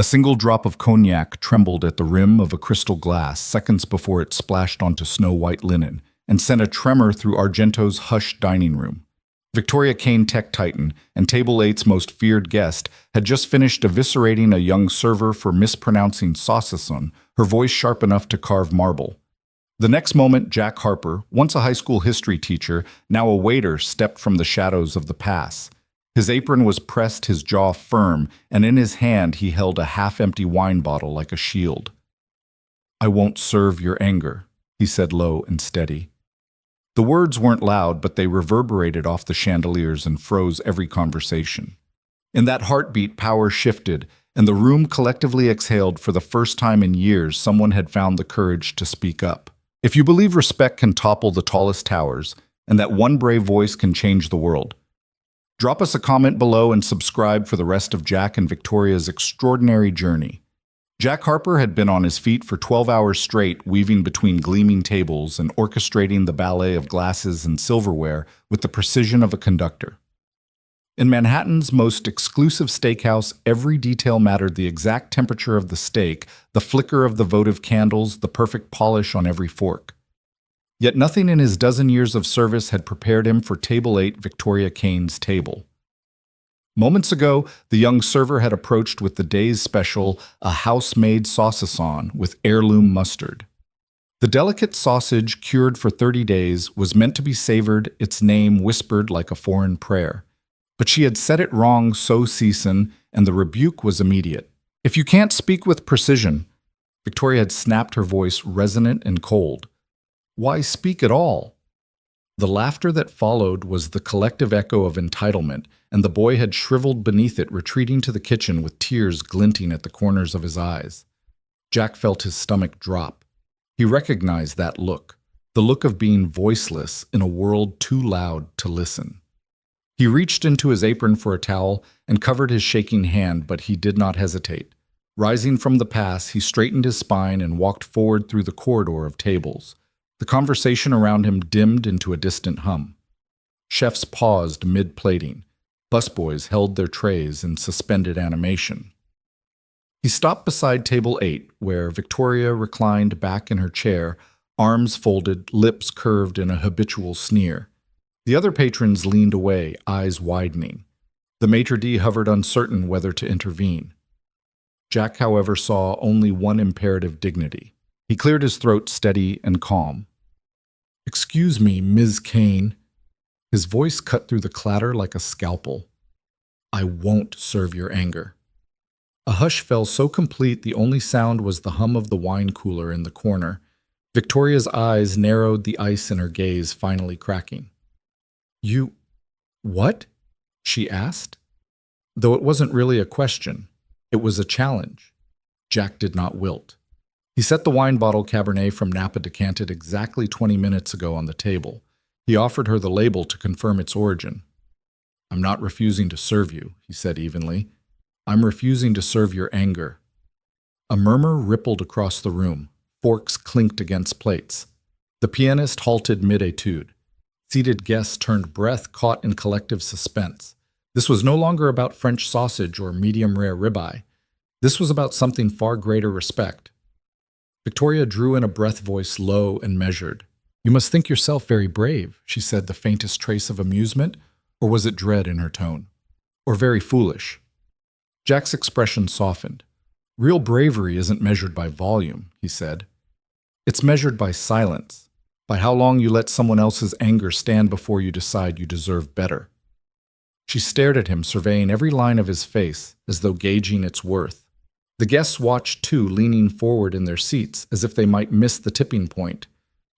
A single drop of cognac trembled at the rim of a crystal glass seconds before it splashed onto snow-white linen and sent a tremor through Argento's hushed dining room. Victoria Kane, tech titan, and Table 8's most feared guest, had just finished eviscerating a young server for mispronouncing saucisson, her voice sharp enough to carve marble. The next moment, Jack Harper, once a high school history teacher, now a waiter, stepped from the shadows of the pass. His apron was pressed, his jaw firm, and in his hand he held a half-empty wine bottle like a shield. "I won't serve your anger," he said low and steady. The words weren't loud, but they reverberated off the chandeliers and froze every conversation. In that heartbeat, power shifted, and the room collectively exhaled. For the first time in years, someone had found the courage to speak up. If you believe respect can topple the tallest towers, and that one brave voice can change the world, drop us a comment below and subscribe for the rest of Jack and Victoria's extraordinary journey. Jack Harper had been on his feet for 12 hours straight, weaving between gleaming tables and orchestrating the ballet of glasses and silverware with the precision of a conductor. In Manhattan's most exclusive steakhouse, every detail mattered: the exact temperature of the steak, the flicker of the votive candles, the perfect polish on every fork. Yet nothing in his dozen years of service had prepared him for Table 8, Victoria Kane's table. Moments ago, the young server had approached with the day's special, a house-made saucisson with heirloom mustard. The delicate sausage, cured for 30 days, was meant to be savored, its name whispered like a foreign prayer. But she had said it wrong, so season, and the rebuke was immediate. "If you can't speak with precision," Victoria had snapped, her voice resonant and cold, "why speak at all?" The laughter that followed was the collective echo of entitlement, and the boy had shriveled beneath it, retreating to the kitchen with tears glinting at the corners of his eyes. Jack felt his stomach drop. He recognized that look, the look of being voiceless in a world too loud to listen. He reached into his apron for a towel and covered his shaking hand, but he did not hesitate. Rising from the pass, he straightened his spine and walked forward through the corridor of tables. The conversation around him dimmed into a distant hum. Chefs paused mid-plating. Busboys held their trays in suspended animation. He stopped beside Table 8, where Victoria reclined back in her chair, arms folded, lips curved in a habitual sneer. The other patrons leaned away, eyes widening. The maitre d' hovered, uncertain whether to intervene. Jack, however, saw only one imperative: dignity. He cleared his throat, steady and calm. "Excuse me, Ms. Kane." His voice cut through the clatter like a scalpel. "I won't serve your anger." A hush fell so complete the only sound was the hum of the wine cooler in the corner. Victoria's eyes narrowed, the ice in her gaze finally cracking. "You... what?" she asked. Though it wasn't really a question, it was a challenge. Jack did not wilt. He set the wine bottle, Cabernet from Napa, decanted exactly 20 minutes ago, on the table. He offered her the label to confirm its origin. "I'm not refusing to serve you," he said evenly. "I'm refusing to serve your anger." A murmur rippled across the room. Forks clinked against plates. The pianist halted mid-etude. Seated guests turned breath, caught in collective suspense. This was no longer about French sausage or medium-rare ribeye. This was about something far greater: respect. Victoria drew in a breath, voice low and measured. "You must think yourself very brave," she said, the faintest trace of amusement, or was it dread in her tone? "Or very foolish." Jack's expression softened. "Real bravery isn't measured by volume," he said. "It's measured by silence, by how long you let someone else's anger stand before you decide you deserve better." She stared at him, surveying every line of his face, as though gauging its worth. The guests watched too, leaning forward in their seats, as if they might miss the tipping point.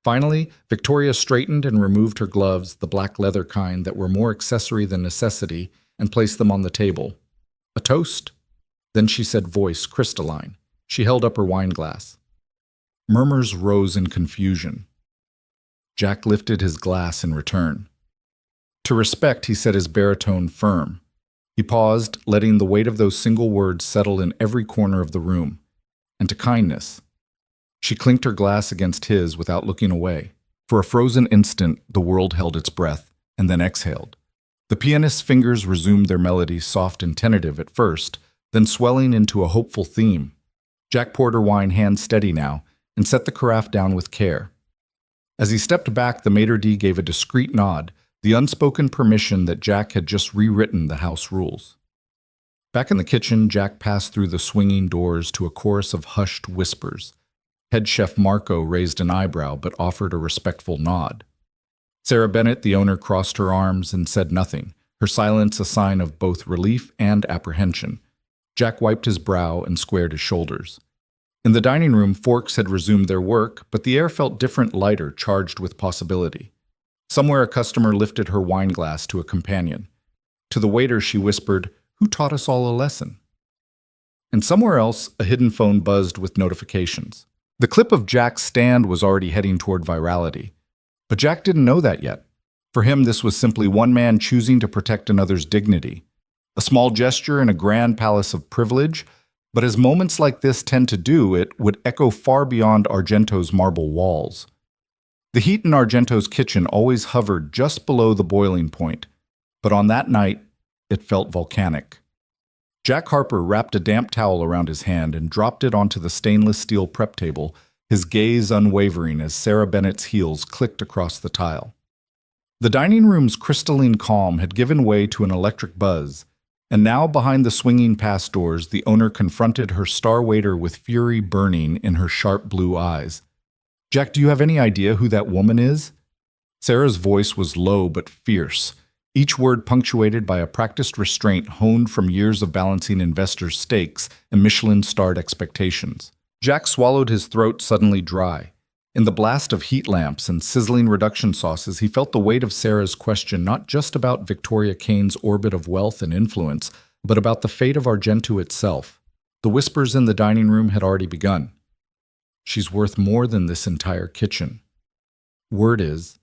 Finally, Victoria straightened and removed her gloves, the black leather kind that were more accessory than necessity, and placed them on the table. "A toast?" Then she said, voice crystalline. She held up her wine glass. Murmurs rose in confusion. Jack lifted his glass in return. "To respect," he said, his baritone firm. He paused, letting the weight of those single words settle in every corner of the room. "And to kindness." She clinked her glass against his without looking away. For a frozen instant, the world held its breath, and then exhaled. The pianist's fingers resumed their melody, soft and tentative at first, then swelling into a hopeful theme. Jack poured her wine hand steady now and set the carafe down with care. As he stepped back, the maitre d' gave a discreet nod, the unspoken permission that Jack had just rewritten the house rules. Back in the kitchen, Jack passed through the swinging doors to a chorus of hushed whispers. Head chef Marco raised an eyebrow but offered a respectful nod. Sarah Bennett, the owner, crossed her arms and said nothing, her silence a sign of both relief and apprehension. Jack wiped his brow and squared his shoulders. In the dining room, forks had resumed their work, but the air felt different, lighter, charged with possibility. Somewhere a customer lifted her wine glass to a companion. To the waiter she whispered, "Who taught us all a lesson?" And somewhere else, a hidden phone buzzed with notifications. The clip of Jack's stand was already heading toward virality. But Jack didn't know that yet. For him, this was simply one man choosing to protect another's dignity. A small gesture in a grand palace of privilege, but as moments like this tend to do, it would echo far beyond Argento's marble walls. The heat in Argento's kitchen always hovered just below the boiling point, but on that night, it felt volcanic. Jack Harper wrapped a damp towel around his hand and dropped it onto the stainless steel prep table, his gaze unwavering as Sarah Bennett's heels clicked across the tile. The dining room's crystalline calm had given way to an electric buzz, and now behind the swinging past doors, the owner confronted her star waiter with fury burning in her sharp blue eyes. "Jack, do you have any idea who that woman is?" Sarah's voice was low but fierce, each word punctuated by a practiced restraint honed from years of balancing investors' stakes and Michelin-starred expectations. Jack swallowed, his throat suddenly dry. In the blast of heat lamps and sizzling reduction sauces, he felt the weight of Sarah's question not just about Victoria Kane's orbit of wealth and influence, but about the fate of Argento itself. The whispers in the dining room had already begun. "She's worth more than this entire kitchen. Word is,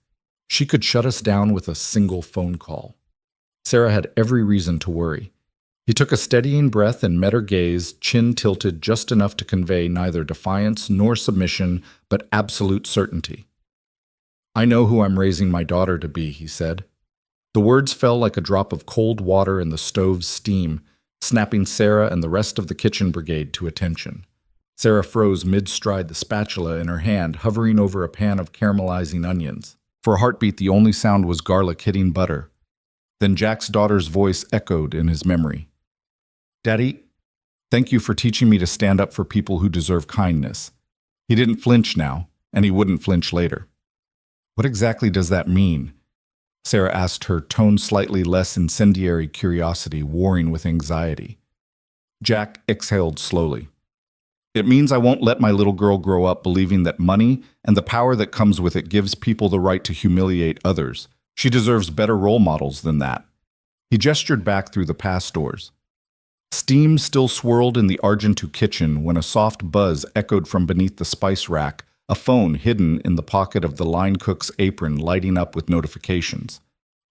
she could shut us down with a single phone call." Sarah had every reason to worry. He took a steadying breath and met her gaze, chin tilted just enough to convey neither defiance nor submission, but absolute certainty. "I know who I'm raising my daughter to be," he said. The words fell like a drop of cold water in the stove's steam, snapping Sarah and the rest of the kitchen brigade to attention. Sarah froze mid-stride, the spatula in her hand, hovering over a pan of caramelizing onions. For a heartbeat, the only sound was garlic hitting butter. Then Jack's daughter's voice echoed in his memory. "Daddy, thank you for teaching me to stand up for people who deserve kindness." He didn't flinch now, and he wouldn't flinch later. "What exactly does that mean?" Sarah asked, her tone slightly less incendiary, curiosity warring with anxiety. Jack exhaled slowly. "It means I won't let my little girl grow up believing that money and the power that comes with it gives people the right to humiliate others. She deserves better role models than that." He gestured back through the past doors. Steam still swirled in the Argento kitchen when a soft buzz echoed from beneath the spice rack, a phone hidden in the pocket of the line cook's apron lighting up with notifications.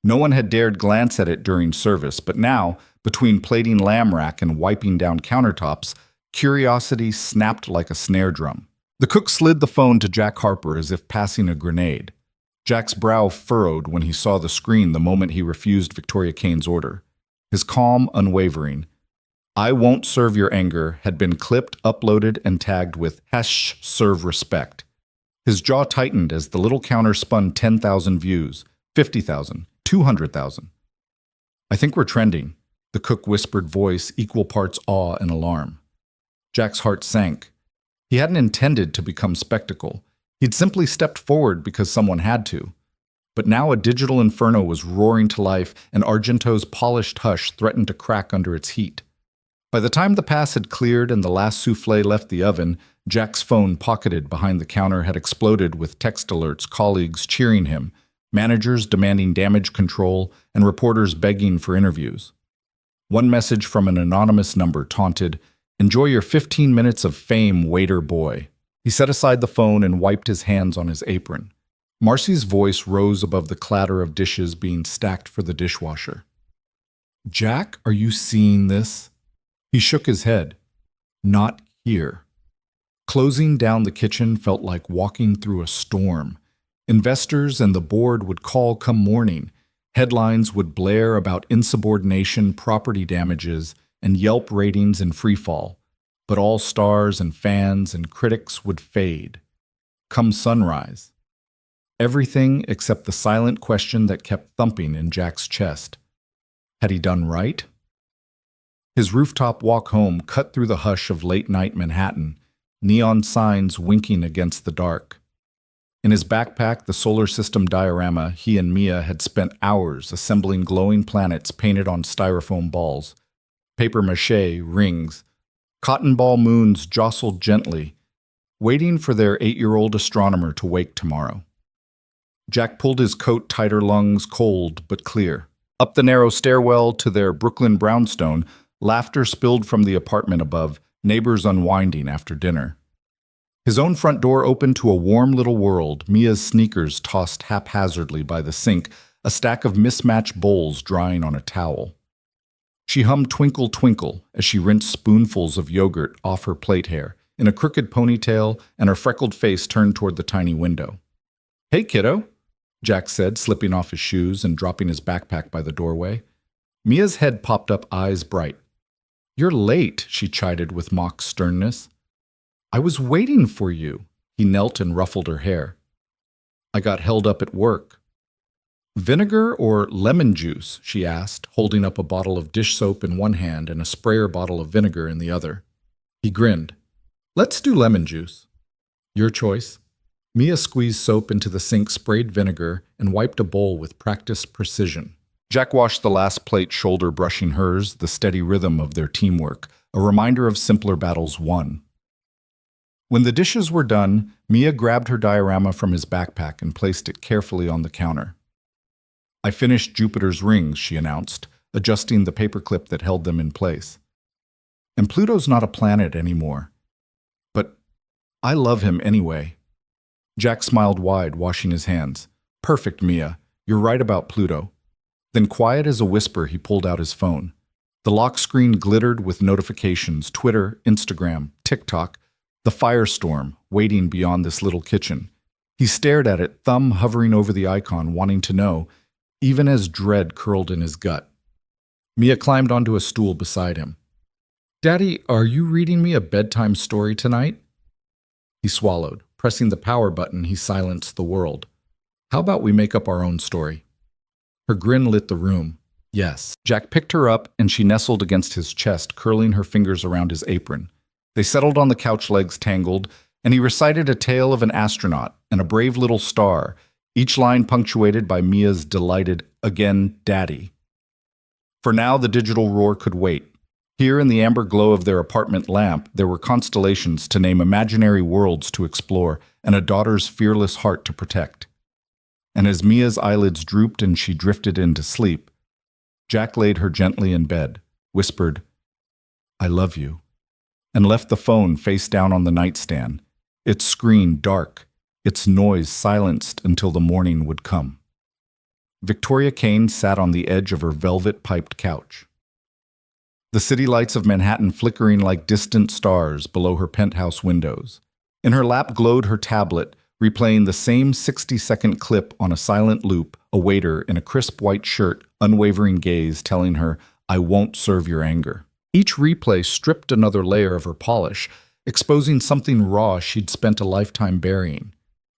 No one had dared glance at it during service, but now, between plating lamb rack and wiping down countertops, curiosity snapped like a snare drum. The cook slid the phone to Jack Harper as if passing a grenade. Jack's brow furrowed when he saw the screen the moment he refused Victoria Kane's order. His calm, unwavering, "I won't serve your anger," had been clipped, uploaded, and tagged with #serve respect. His jaw tightened as the little counter spun 10,000 views, 50,000, 200,000. "I think we're trending," the cook whispered, voice equal parts awe and alarm. Jack's heart sank. He hadn't intended to become spectacle. He'd simply stepped forward because someone had to. But now a digital inferno was roaring to life, and Argento's polished hush threatened to crack under its heat. By the time the pass had cleared and the last soufflé left the oven, Jack's phone pocketed behind the counter had exploded with text alerts, colleagues cheering him, managers demanding damage control, and reporters begging for interviews. One message from an anonymous number taunted, "Enjoy your 15 minutes of fame, waiter boy." He set aside the phone and wiped his hands on his apron. Marcy's voice rose above the clatter of dishes being stacked for the dishwasher. "Jack, are you seeing this?" He shook his head. "Not here." Closing down the kitchen felt like walking through a storm. Investors and the board would call come morning. Headlines would blare about insubordination, property damages, and Yelp ratings in freefall, but all stars and fans and critics would fade. Come sunrise. Everything except the silent question that kept thumping in Jack's chest. Had he done right? His rooftop walk home cut through the hush of late-night Manhattan, neon signs winking against the dark. In his backpack, the solar system diorama, he and Mia had spent hours assembling glowing planets painted on styrofoam balls, papier-mâché rings. Cotton ball moons jostled gently, waiting for their 8-year-old astronomer to wake tomorrow. Jack pulled his coat tighter, lungs cold but clear. Up the narrow stairwell to their Brooklyn brownstone, laughter spilled from the apartment above, neighbors unwinding after dinner. His own front door opened to a warm little world, Mia's sneakers tossed haphazardly by the sink, a stack of mismatched bowls drying on a towel. She hummed Twinkle, Twinkle as she rinsed spoonfuls of yogurt off her plate hair, in a crooked ponytail, and her freckled face turned toward the tiny window. "Hey, kiddo," Jack said, slipping off his shoes and dropping his backpack by the doorway. Mia's head popped up, eyes bright. "You're late," she chided with mock sternness. "I was waiting for you." He knelt and ruffled her hair. "I got held up at work." "Vinegar or lemon juice?" she asked, holding up a bottle of dish soap in one hand and a sprayer bottle of vinegar in the other. He grinned. "Let's do lemon juice." "Your choice." Mia squeezed soap into the sink, sprayed vinegar, and wiped a bowl with practiced precision. Jack washed the last plate, shoulder brushing hers, the steady rhythm of their teamwork, a reminder of simpler battles won. When the dishes were done, Mia grabbed her diorama from his backpack and placed it carefully on the counter. "I finished Jupiter's rings," she announced, adjusting the paperclip that held them in place. "And Pluto's not a planet anymore. But I love him anyway." Jack smiled wide, washing his hands. "Perfect, Mia. You're right about Pluto." Then, quiet as a whisper, he pulled out his phone. The lock screen glittered with notifications, Twitter, Instagram, TikTok, the firestorm waiting beyond this little kitchen. He stared at it, thumb hovering over the icon, wanting to know, even as dread curled in his gut. Mia climbed onto a stool beside him. "Daddy, are you reading me a bedtime story tonight?" He swallowed. Pressing the power button, he silenced the world. "How about we make up our own story?" Her grin lit the room. "Yes." Jack picked her up, and she nestled against his chest, curling her fingers around his apron. They settled on the couch, legs tangled, and he recited a tale of an astronaut and a brave little star, each line punctuated by Mia's delighted, "Again, Daddy." For now, the digital roar could wait. Here in the amber glow of their apartment lamp, there were constellations to name, imaginary worlds to explore, and a daughter's fearless heart to protect. And as Mia's eyelids drooped and she drifted into sleep, Jack laid her gently in bed, whispered, "I love you," and left the phone face down on the nightstand, its screen dark, its noise silenced until the morning would come. Victoria Kane sat on the edge of her velvet-piped couch. The city lights of Manhattan flickering like distant stars below her penthouse windows. In her lap glowed her tablet, replaying the same 60-second clip on a silent loop, a waiter in a crisp white shirt, unwavering gaze telling her, "I won't serve your anger." Each replay stripped another layer of her polish, exposing something raw she'd spent a lifetime burying.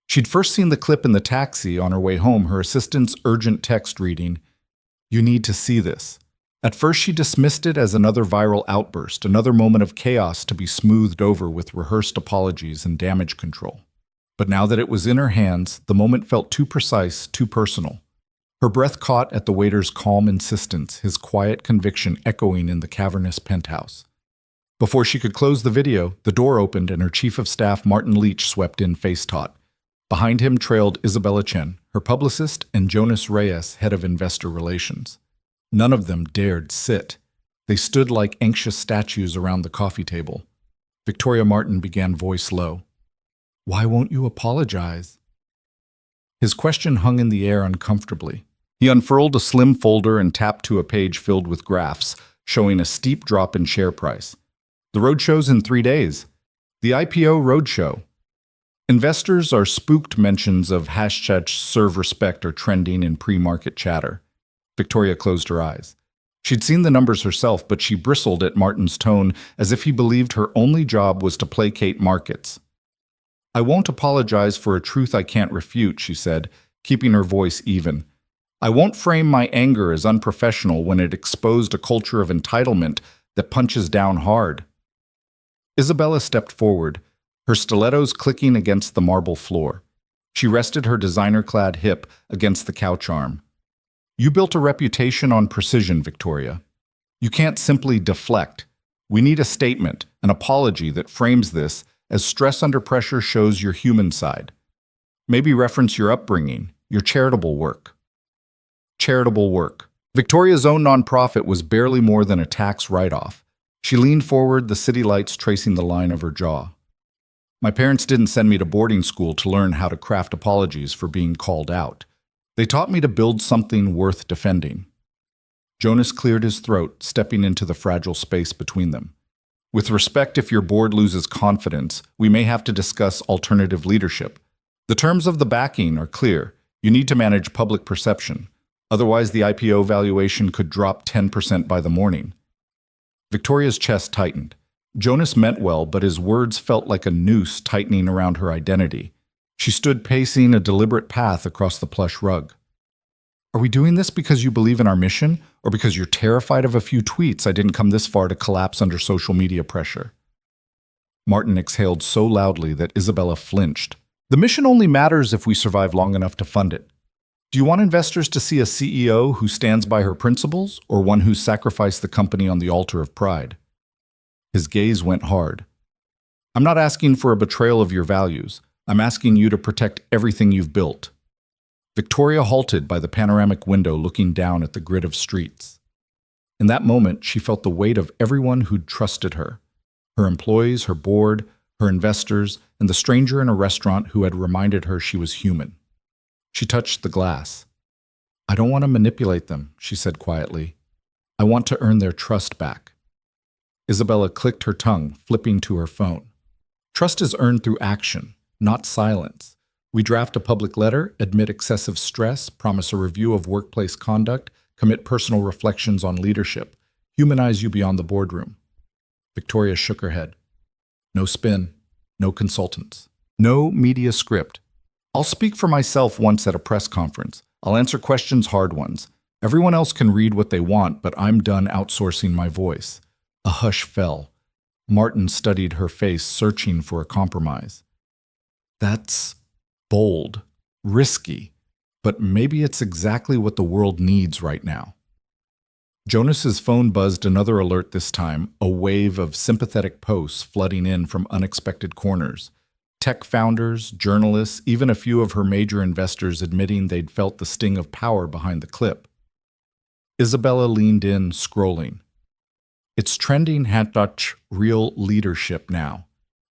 She'd first seen the clip in the taxi on her way home, her assistant's urgent text reading, "You need to see this." At first she dismissed it as another viral outburst, another moment of chaos to be smoothed over with rehearsed apologies and damage control. But now that it was in her hands, the moment felt too precise, too personal. Her breath caught at the waiter's calm insistence, his quiet conviction echoing in the cavernous penthouse. Before she could close the video, the door opened and her chief of staff, Martin Leach, swept in face-taut. Behind him trailed Isabella Chen, her publicist, and Jonas Reyes, head of investor relations. None of them dared sit. They stood like anxious statues around the coffee table. Victoria Martin began, voice low. "Why won't you apologize?" His question hung in the air uncomfortably. He unfurled a slim folder and tapped to a page filled with graphs, showing a steep drop in share price. "The roadshow's in 3 days. The IPO roadshow. Investors are spooked. Mentions of #serve respect are trending in pre-market chatter." Victoria closed her eyes. She'd seen the numbers herself, but she bristled at Martin's tone as if he believed her only job was to placate markets. "I won't apologize for a truth I can't refute," she said, keeping her voice even. "I won't frame my anger as unprofessional when it exposed a culture of entitlement that punches down hard." Isabella stepped forward, her stilettos clicking against the marble floor. She rested her designer-clad hip against the couch arm. "You built a reputation on precision, Victoria. You can't simply deflect. We need a statement, an apology that frames this as stress under pressure shows your human side. Maybe reference your upbringing, your charitable work." Charitable work. Victoria's own nonprofit was barely more than a tax write-off. She leaned forward, the city lights tracing the line of her jaw. "My parents didn't send me to boarding school to learn how to craft apologies for being called out. They taught me to build something worth defending." Jonas cleared his throat, stepping into the fragile space between them. "With respect, if your board loses confidence, we may have to discuss alternative leadership. The terms of the backing are clear. You need to manage public perception. Otherwise, the IPO valuation could drop 10% by the morning." Victoria's chest tightened. Jonas meant well, but his words felt like a noose tightening around her identity. She stood pacing a deliberate path across the plush rug. "Are we doing this because you believe in our mission, or because you're terrified of a few tweets I didn't come this far to collapse under social media pressure?" Martin exhaled so loudly that Isabella flinched. "The mission only matters if we survive long enough to fund it. Do you want investors to see a CEO who stands by her principles, or one who's sacrificed the company on the altar of pride?" His gaze went hard. "I'm not asking for a betrayal of your values. I'm asking you to protect everything you've built." Victoria halted by the panoramic window, looking down at the grid of streets. In that moment, she felt the weight of everyone who'd trusted her. Her employees, her board, her investors, and the stranger in a restaurant who had reminded her she was human. She touched the glass. "I don't want to manipulate them," she said quietly. "I want to earn their trust back." Isabella clicked her tongue, flipping to her phone. "Trust is earned through action, not silence. We draft a public letter, admit excessive stress, promise a review of workplace conduct, commit personal reflections on leadership, humanize you beyond the boardroom." Victoria shook her head. "No spin, no consultants, no media script. I'll speak for myself once at a press conference. I'll answer questions, hard ones. Everyone else can read what they want, but I'm done outsourcing my voice." A hush fell. Martin studied her face, searching for a compromise. "That's bold, risky, but maybe it's exactly what the world needs right now." Jonas's phone buzzed another alert this time, a wave of sympathetic posts flooding in from unexpected corners. Tech founders, journalists, even a few of her major investors admitting they'd felt the sting of power behind the clip. Isabella leaned in, scrolling. "It's trending #real leadership now.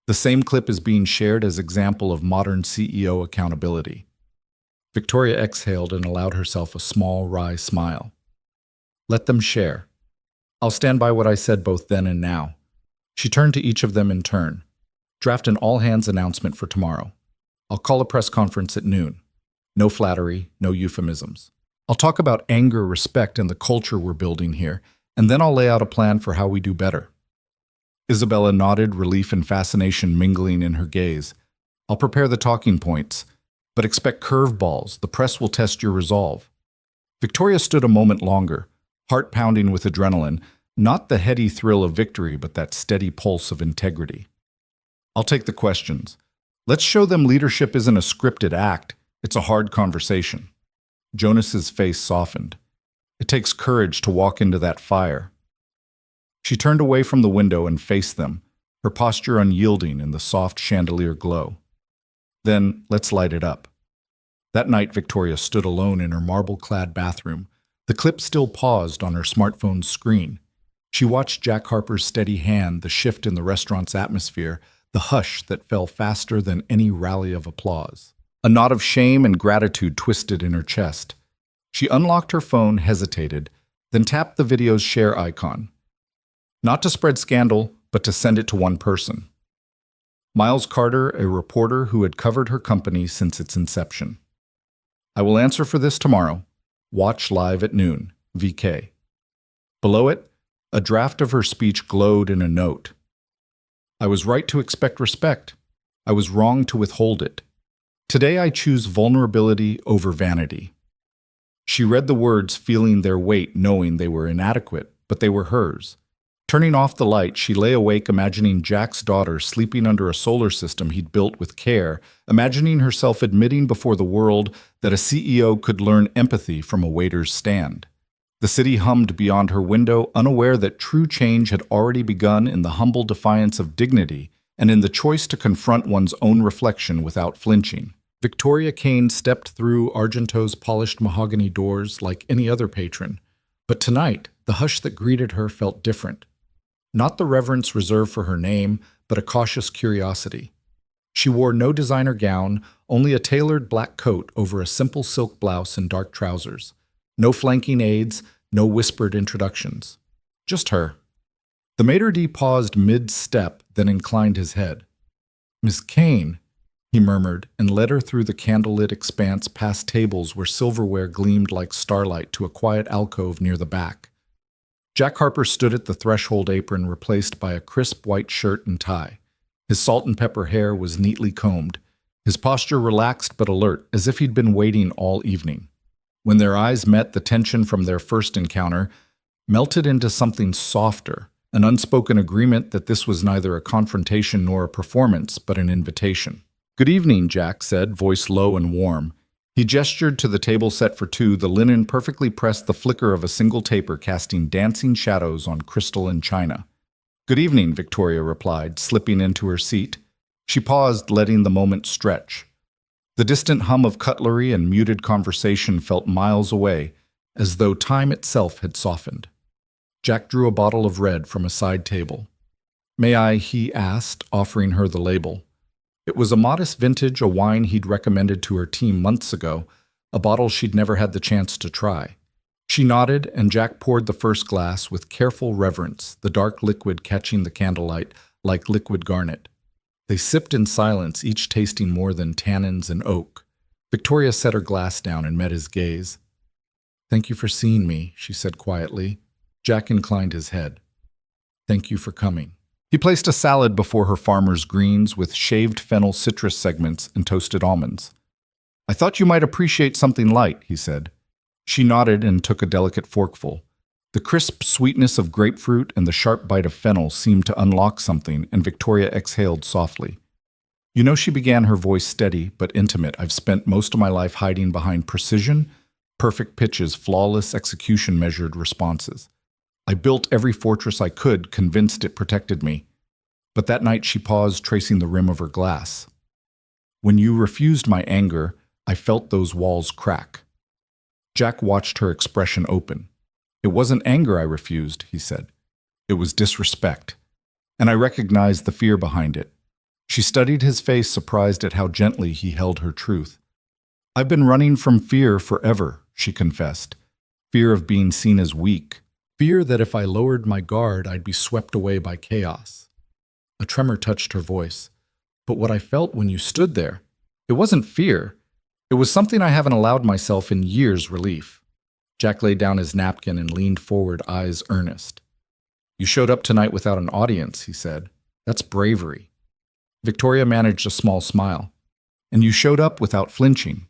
The same clip is being shared as example of modern CEO accountability." Victoria exhaled and allowed herself a small, wry smile. "Let them share. I'll stand by what I said both then and now." She turned to each of them in turn. "Draft an all-hands announcement for tomorrow. I'll call a press conference at noon. No flattery, no euphemisms. I'll talk about anger, respect, and the culture we're building here, and then I'll lay out a plan for how we do better." Isabella nodded, relief and fascination mingling in her gaze. "I'll prepare the talking points, but expect curveballs. The press will test your resolve." Victoria stood a moment longer, heart pounding with adrenaline, not the heady thrill of victory, but that steady pulse of integrity. "I'll take the questions. Let's show them leadership isn't a scripted act, it's a hard conversation." Jonas's face softened. "It takes courage to walk into that fire." She turned away from the window and faced them, her posture unyielding in the soft chandelier glow. "Then let's light it up." That night, Victoria stood alone in her marble-clad bathroom, the clip still paused on her smartphone's screen. She watched Jack Harper's steady hand, the shift in the restaurant's atmosphere, the hush that fell faster than any rally of applause. A knot of shame and gratitude twisted in her chest. She unlocked her phone, hesitated, then tapped the video's share icon. Not to spread scandal, but to send it to one person. Miles Carter, a reporter who had covered her company since its inception. "I will answer for this tomorrow. Watch live at noon. VK." Below it, a draft of her speech glowed in a note. I was right to expect respect. I was wrong to withhold it. Today I choose vulnerability over vanity. She read the words, feeling their weight, knowing they were inadequate, but they were hers. Turning off the light, she lay awake imagining Jack's daughter sleeping under a solar system he'd built with care, imagining herself admitting before the world that a CEO could learn empathy from a waiter's stand. The city hummed beyond her window, unaware that true change had already begun in the humble defiance of dignity and in the choice to confront one's own reflection without flinching. Victoria Kane stepped through Argento's polished mahogany doors like any other patron, but tonight, the hush that greeted her felt different. Not the reverence reserved for her name, but a cautious curiosity. She wore no designer gown, only a tailored black coat over a simple silk blouse and dark trousers. No flanking aides, no whispered introductions. Just her. The maitre d' paused mid-step, then inclined his head. "Miss Kane," he murmured, and led her through the candlelit expanse past tables where silverware gleamed like starlight to a quiet alcove near the back. Jack Harper stood at the threshold, apron replaced by a crisp white shirt and tie. His salt and pepper hair was neatly combed, his posture relaxed but alert, as if he'd been waiting all evening. When their eyes met, the tension from their first encounter melted into something softer, an unspoken agreement that this was neither a confrontation nor a performance, but an invitation. "Good evening," Jack said, voice low and warm. He gestured to the table set for two, the linen perfectly pressed, the flicker of a single taper casting dancing shadows on crystal and china. "Good evening," Victoria replied, slipping into her seat. She paused, letting the moment stretch. The distant hum of cutlery and muted conversation felt miles away, as though time itself had softened. Jack drew a bottle of red from a side table. "May I?" he asked, offering her the label. It was a modest vintage, a wine he'd recommended to her team months ago, a bottle she'd never had the chance to try. She nodded, and Jack poured the first glass with careful reverence, the dark liquid catching the candlelight like liquid garnet. They sipped in silence, each tasting more than tannins and oak. Victoria set her glass down and met his gaze. "Thank you for seeing me," she said quietly. Jack inclined his head. "Thank you for coming." He placed a salad before her, farmer's greens with shaved fennel citrus segments and toasted almonds. "I thought you might appreciate something light," he said. She nodded and took a delicate forkful. The crisp sweetness of grapefruit and the sharp bite of fennel seemed to unlock something, and Victoria exhaled softly. "You know," she began, her voice steady but intimate, "I've spent most of my life hiding behind precision, perfect pitches, flawless execution, measured responses. I built every fortress I could, convinced it protected me." But that night she paused, tracing the rim of her glass. "When you refused my anger, I felt those walls crack." Jack watched her expression open. "It wasn't anger I refused," he said. "It was disrespect. And I recognized the fear behind it." She studied his face, surprised at how gently he held her truth. "I've been running from fear forever," she confessed. "Fear of being seen as weak. Fear that if I lowered my guard, I'd be swept away by chaos." A tremor touched her voice. "But what I felt when you stood there, it wasn't fear. It was something I haven't allowed myself in years, relief." Jack laid down his napkin and leaned forward, eyes earnest. "You showed up tonight without an audience," he said. "That's bravery." Victoria managed a small smile. "And you showed up without flinching."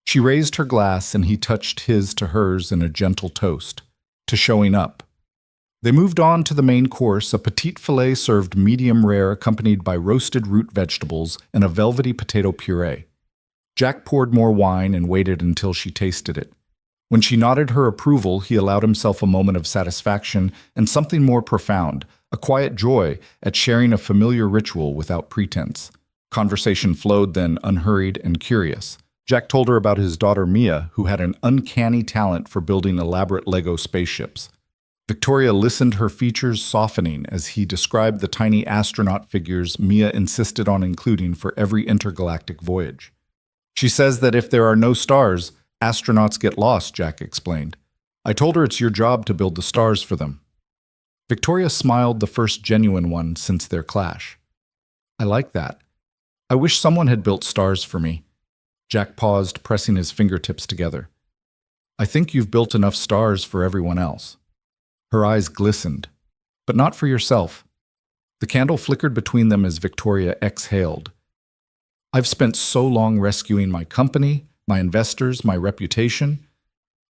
She raised her glass and he touched his to hers in a gentle toast. To showing up. They moved on to the main course, a petite filet served medium rare accompanied by roasted root vegetables and a velvety potato puree. Jack poured more wine and waited until she tasted it. When she nodded her approval, he allowed himself a moment of satisfaction and something more profound, a quiet joy at sharing a familiar ritual without pretense. Conversation flowed then, unhurried and curious. Jack told her about his daughter Mia, who had an uncanny talent for building elaborate Lego spaceships. Victoria listened, her features softening as he described the tiny astronaut figures Mia insisted on including for every intergalactic voyage. "She says that if there are no stars, astronauts get lost," Jack explained. "I told her it's your job to build the stars for them." Victoria smiled, the first genuine one since their clash. "I like that. I wish someone had built stars for me." Jack paused, pressing his fingertips together. "I think you've built enough stars for everyone else." Her eyes glistened. But not for yourself. The candle flickered between them as Victoria exhaled. I've spent so long rescuing my company, my investors, my reputation.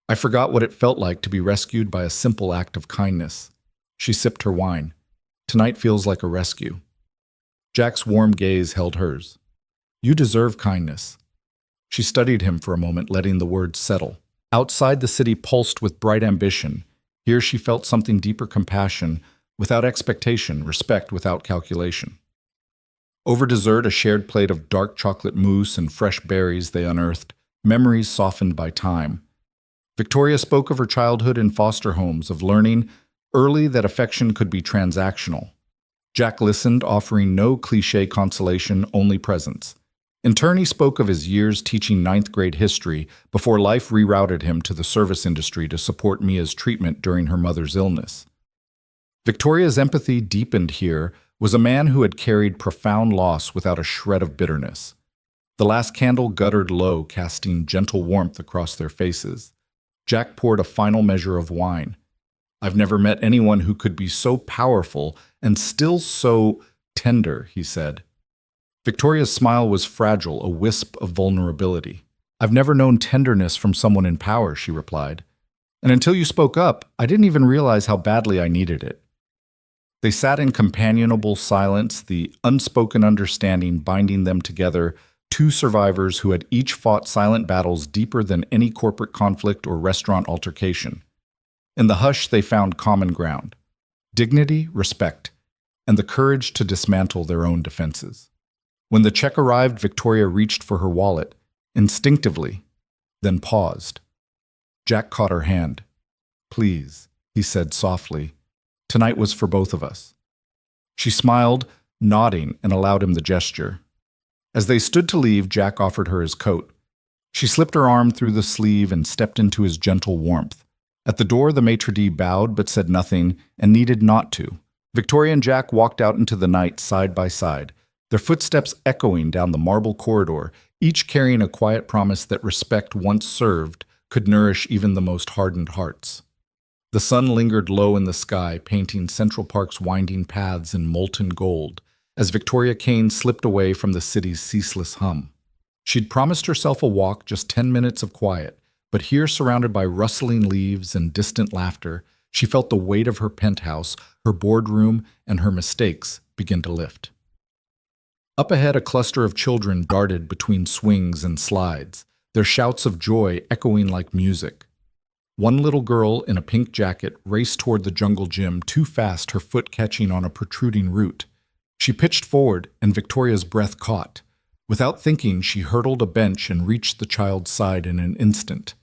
I forgot what it felt like to be rescued by a simple act of kindness. She sipped her wine. Tonight feels like a rescue. Jack's warm gaze held hers. You deserve kindness. She studied him for a moment, letting the words settle. Outside, the city pulsed with bright ambition. Here she felt something deeper: compassion, without expectation, respect without calculation. Over dessert, a shared plate of dark chocolate mousse and fresh berries they unearthed, memories softened by time. Victoria spoke of her childhood in foster homes, of learning early that affection could be transactional. Jack listened, offering no cliché consolation, only presence. In turn, he spoke of his years teaching ninth-grade history before life rerouted him to the service industry to support Mia's treatment during her mother's illness. Victoria's empathy deepened here, was a man who had carried profound loss without a shred of bitterness. The last candle guttered low, casting gentle warmth across their faces. Jack poured a final measure of wine. I've never met anyone who could be so powerful and still so tender, he said. Victoria's smile was fragile, a wisp of vulnerability. I've never known tenderness from someone in power, she replied. And until you spoke up, I didn't even realize how badly I needed it. They sat in companionable silence, the unspoken understanding binding them together, two survivors who had each fought silent battles deeper than any corporate conflict or restaurant altercation. In the hush, they found common ground: dignity, respect, and the courage to dismantle their own defenses. When the check arrived, Victoria reached for her wallet, instinctively, then paused. Jack caught her hand. Please, he said softly. Tonight was for both of us. She smiled, nodding, and allowed him the gesture. As they stood to leave, Jack offered her his coat. She slipped her arm through the sleeve and stepped into his gentle warmth. At the door, the maitre d' bowed but said nothing, and needed not to. Victoria and Jack walked out into the night side by side, their footsteps echoing down the marble corridor, each carrying a quiet promise that respect once served could nourish even the most hardened hearts. The sun lingered low in the sky, painting Central Park's winding paths in molten gold, as Victoria Kane slipped away from the city's ceaseless hum. She'd promised herself a walk, just 10 minutes of quiet, but here, surrounded by rustling leaves and distant laughter, she felt the weight of her penthouse, her boardroom, and her mistakes begin to lift. Up ahead, a cluster of children darted between swings and slides, their shouts of joy echoing like music. One little girl in a pink jacket raced toward the jungle gym too fast, her foot catching on a protruding root. She pitched forward, and Victoria's breath caught. Without thinking, she hurdled a bench and reached the child's side in an instant.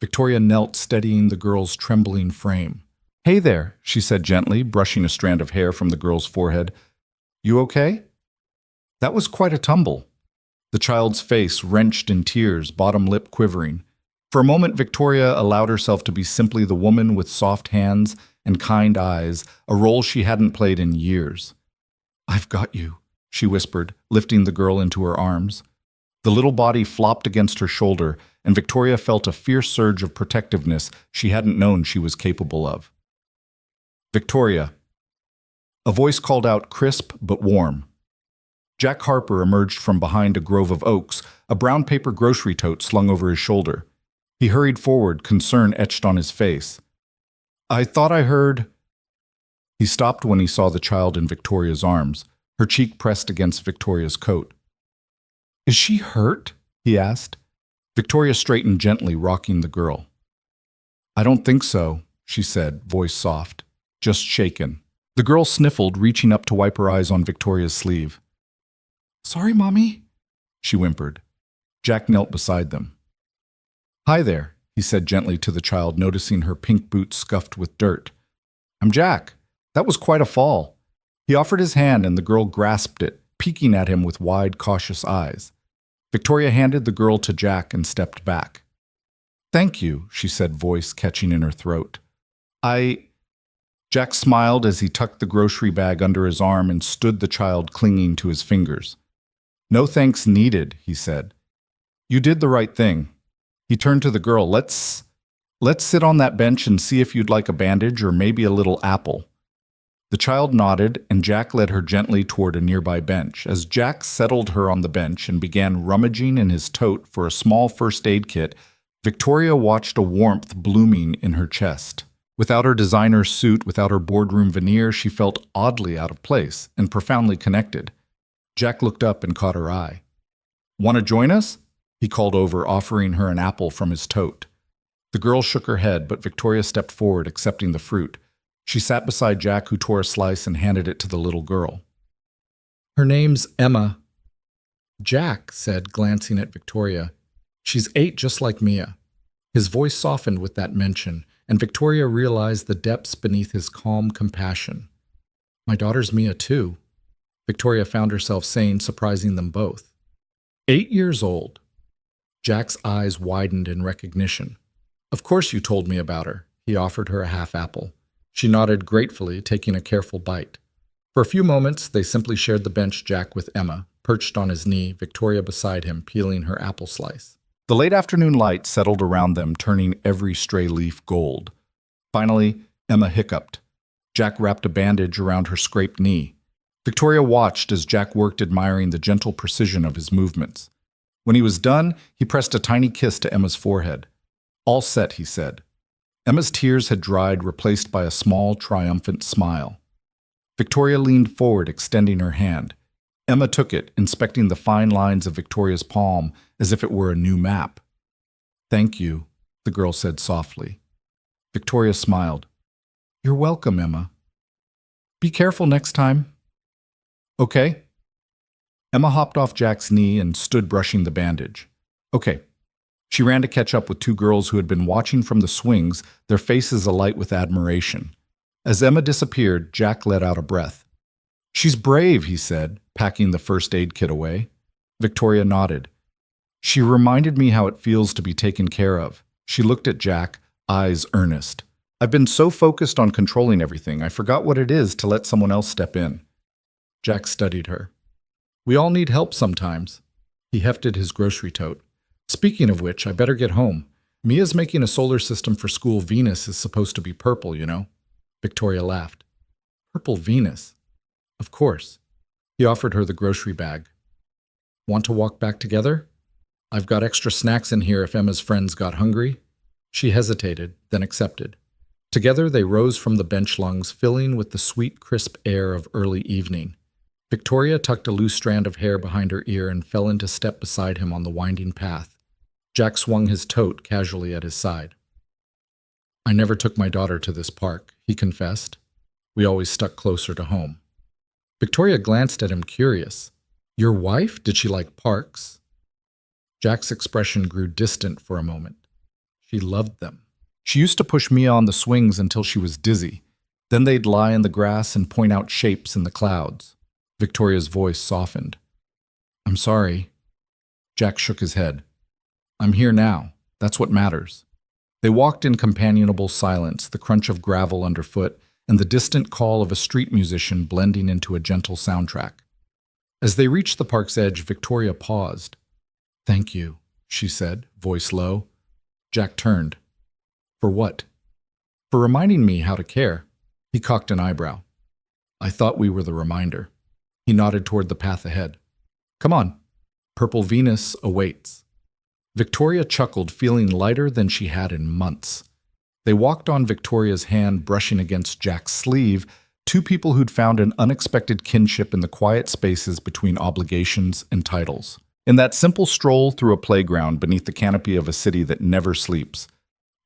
Victoria knelt, steadying the girl's trembling frame. Hey there, she said gently, brushing a strand of hair from the girl's forehead. You okay? That was quite a tumble. The child's face wrenched in tears, bottom lip quivering. For a moment, Victoria allowed herself to be simply the woman with soft hands and kind eyes, a role she hadn't played in years. I've got you, she whispered, lifting the girl into her arms. The little body flopped against her shoulder, and Victoria felt a fierce surge of protectiveness she hadn't known she was capable of. Victoria. A voice called out, crisp but warm. Jack Harper emerged from behind a grove of oaks, a brown paper grocery tote slung over his shoulder. He hurried forward, concern etched on his face. I thought I heard... He stopped when he saw the child in Victoria's arms, her cheek pressed against Victoria's coat. Is she hurt? He asked. Victoria straightened gently, rocking the girl. I don't think so, she said, voice soft, just shaken. The girl sniffled, reaching up to wipe her eyes on Victoria's sleeve. Sorry, Mommy, she whimpered. Jack knelt beside them. Hi there, he said gently to the child, noticing her pink boots scuffed with dirt. I'm Jack. That was quite a fall. He offered his hand and the girl grasped it, peeking at him with wide, cautious eyes. Victoria handed the girl to Jack and stepped back. Thank you, she said, voice catching in her throat. Jack smiled as he tucked the grocery bag under his arm and stood the child clinging to his fingers. No thanks needed, he said. You did the right thing. He turned to the girl. Let's Let's sit on that bench and see if you'd like a bandage or maybe a little apple. The child nodded, and Jack led her gently toward a nearby bench. As Jack settled her on the bench and began rummaging in his tote for a small first aid kit, Victoria watched a warmth blooming in her chest. Without her designer suit, without her boardroom veneer, she felt oddly out of place and profoundly connected. Jack looked up and caught her eye. "Want to join us?" he called over, offering her an apple from his tote. The girl shook her head, but Victoria stepped forward, accepting the fruit. She sat beside Jack, who tore a slice and handed it to the little girl. "Her name's Emma," Jack said, glancing at Victoria. "She's 8 just like Mia." His voice softened with that mention, and Victoria realized the depths beneath his calm compassion. "My daughter's Mia too," Victoria found herself saying, surprising them both. 8 years old. Jack's eyes widened in recognition. "Of course you told me about her." He offered her a half apple. She nodded gratefully, taking a careful bite. For a few moments, they simply shared the bench, Jack with Emma, perched on his knee, Victoria beside him, peeling her apple slice. The late afternoon light settled around them, turning every stray leaf gold. Finally, Emma hiccuped. Jack wrapped a bandage around her scraped knee. Victoria watched as Jack worked, admiring the gentle precision of his movements. When he was done, he pressed a tiny kiss to Emma's forehead. "All set," he said. Emma's tears had dried, replaced by a small, triumphant smile. Victoria leaned forward, extending her hand. Emma took it, inspecting the fine lines of Victoria's palm as if it were a new map. "Thank you," the girl said softly. Victoria smiled. "You're welcome, Emma. Be careful next time." "Okay." Emma hopped off Jack's knee and stood brushing the bandage. "Okay." She ran to catch up with 2 girls who had been watching from the swings, their faces alight with admiration. As Emma disappeared, Jack let out a breath. "She's brave," he said, packing the first aid kit away. Victoria nodded. "She reminded me how it feels to be taken care of." She looked at Jack, eyes earnest. "I've been so focused on controlling everything, I forgot what it is to let someone else step in." Jack studied her. "We all need help sometimes." He hefted his grocery tote. "Speaking of which, I better get home. Mia's making a solar system for school. Venus is supposed to be purple, you know." Victoria laughed. "Purple Venus?" "Of course." He offered her the grocery bag. "Want to walk back together? I've got extra snacks in here if Emma's friends got hungry." She hesitated, then accepted. Together they rose from the bench lungs, filling with the sweet, crisp air of early evening. Victoria tucked a loose strand of hair behind her ear and fell into step beside him on the winding path. Jack swung his tote casually at his side. "I never took my daughter to this park," he confessed. "We always stuck closer to home." Victoria glanced at him, curious. "Your wife? Did she like parks?" Jack's expression grew distant for a moment. "She loved them. She used to push Mia on the swings until she was dizzy. Then they'd lie in the grass and point out shapes in the clouds." Victoria's voice softened. "I'm sorry." Jack shook his head. "I'm here now. That's what matters." They walked in companionable silence, the crunch of gravel underfoot and the distant call of a street musician blending into a gentle soundtrack. As they reached the park's edge, Victoria paused. "Thank you," she said, voice low. Jack turned. "For what?" "For reminding me how to care." He cocked an eyebrow. "I thought we were the reminder." He nodded toward the path ahead. "Come on. Purple Venus awaits." Victoria chuckled, feeling lighter than she had in months. They walked on, Victoria's hand brushing against Jack's sleeve, 2 people who'd found an unexpected kinship in the quiet spaces between obligations and titles. In that simple stroll through a playground beneath the canopy of a city that never sleeps,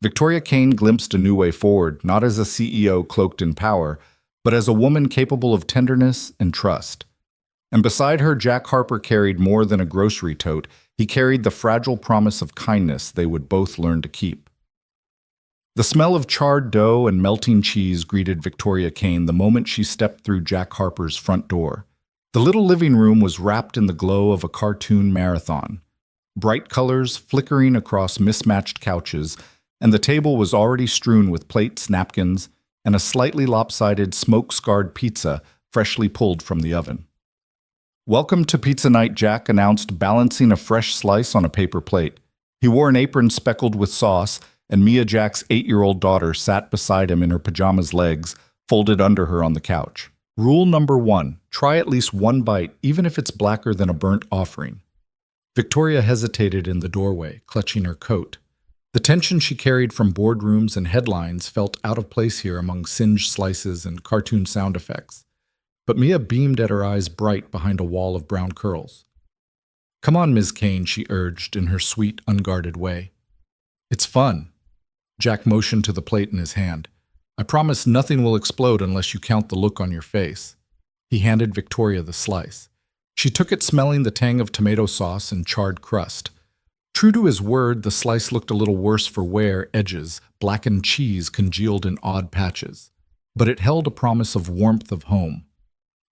Victoria Kane glimpsed a new way forward, not as a CEO cloaked in power, but as a woman capable of tenderness and trust. And beside her, Jack Harper carried more than a grocery tote. He carried the fragile promise of kindness they would both learn to keep. The smell of charred dough and melting cheese greeted Victoria Kane the moment she stepped through Jack Harper's front door. The little living room was wrapped in the glow of a cartoon marathon. Bright colors flickering across mismatched couches, and the table was already strewn with plates, napkins, and a slightly lopsided, smoke-scarred pizza freshly pulled from the oven. "Welcome to Pizza Night," Jack announced, balancing a fresh slice on a paper plate. He wore an apron speckled with sauce, and Mia Jack's 8-year-old daughter sat beside him in her pajamas, legs folded under her on the couch. Rule number 1, try at least one bite, even if it's blacker than a burnt offering. Victoria hesitated in the doorway, clutching her coat. The tension she carried from boardrooms and headlines felt out of place here among singed slices and cartoon sound effects. But Mia beamed at her eyes bright behind a wall of brown curls. "Come on, Ms. Kane," she urged in her sweet, unguarded way. "It's fun." Jack motioned to the plate in his hand. "I promise nothing will explode unless you count the look on your face." He handed Victoria the slice. She took it, smelling the tang of tomato sauce and charred crust. True to his word, the slice looked a little worse for wear, edges, blackened cheese congealed in odd patches. But it held a promise of warmth of home.